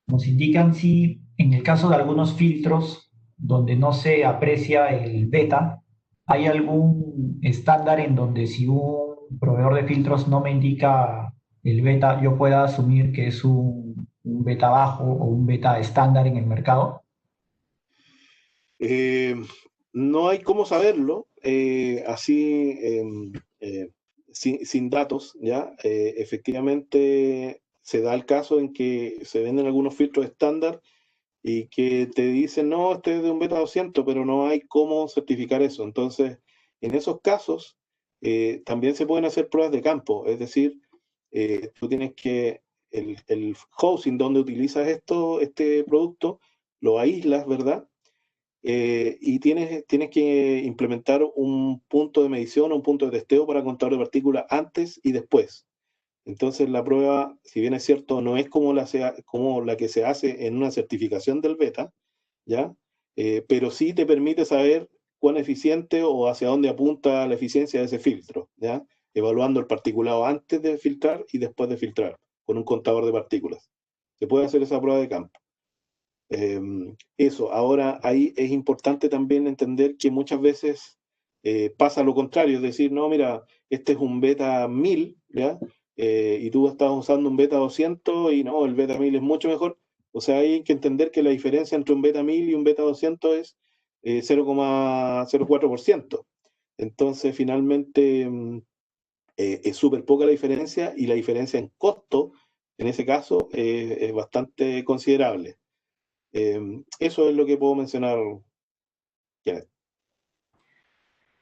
nos indican si en el caso de algunos filtros donde no se aprecia el beta, ¿hay algún estándar en donde si un proveedor de filtros no me indica el beta, yo pueda asumir que es un beta bajo o un beta estándar en el mercado? Eh, no hay cómo saberlo así sin datos, ¿ya? Efectivamente, se da el caso en que se venden algunos filtros estándar y que te dicen, no, este es de un beta 200, pero no hay cómo certificar eso. Entonces, en esos casos, también se pueden hacer pruebas de campo, es decir, tú tienes que, el housing donde utilizas este producto, lo aíslas, ¿verdad? Y tienes que implementar un punto de medición o un punto de testeo para contador de partículas antes y después. Entonces la prueba, si bien es cierto, no es como la que se hace en una certificación del beta, ¿ya? Pero sí te permite saber cuán eficiente o hacia dónde apunta la eficiencia de ese filtro, ¿ya? Evaluando el particulado antes de filtrar y después de filtrar, con un contador de partículas. Se puede hacer esa prueba de campo. Eso, ahora ahí es importante también entender que muchas veces pasa lo contrario, es decir, no, mira, este es un beta 1000, ¿ya? Y tú estás usando un beta 200 y no, el beta 1000 es mucho mejor. O sea, hay que entender que la diferencia entre un beta 1000 y un beta 200 es 0,04%. Entonces, finalmente, es súper poca la diferencia y la diferencia en costo, en ese caso, es bastante considerable. Eso es lo que puedo mencionar, Kenneth.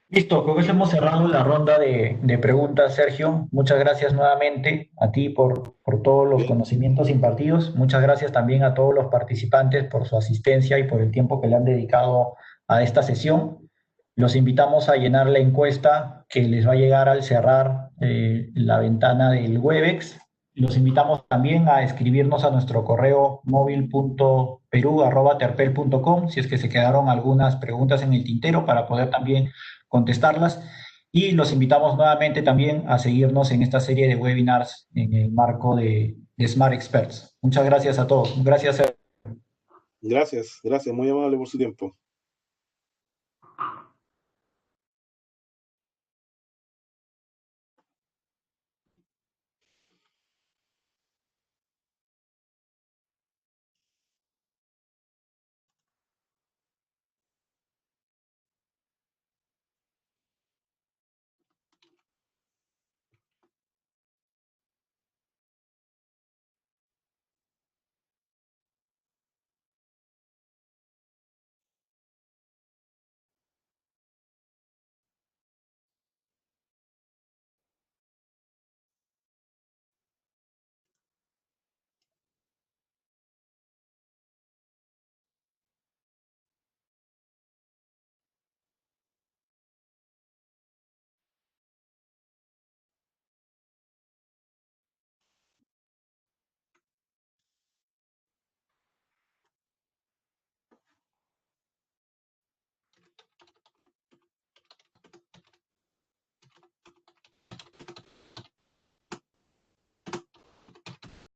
Listo, con eso hemos cerrado la ronda de preguntas, Sergio. Muchas gracias nuevamente a ti por todos los Bien, conocimientos impartidos. Muchas gracias también a todos los participantes por su asistencia y por el tiempo que le han dedicado a esta sesión. Los invitamos a llenar la encuesta que les va a llegar al cerrar la ventana del Webex. Los invitamos también a escribirnos a nuestro correo móvil.peru@terpel.com si es que se quedaron algunas preguntas en el tintero para poder también contestarlas. Y los invitamos nuevamente también a seguirnos en esta serie de webinars en el marco de Smart Experts. Muchas gracias a todos. Gracias. gracias, muy amable por su tiempo.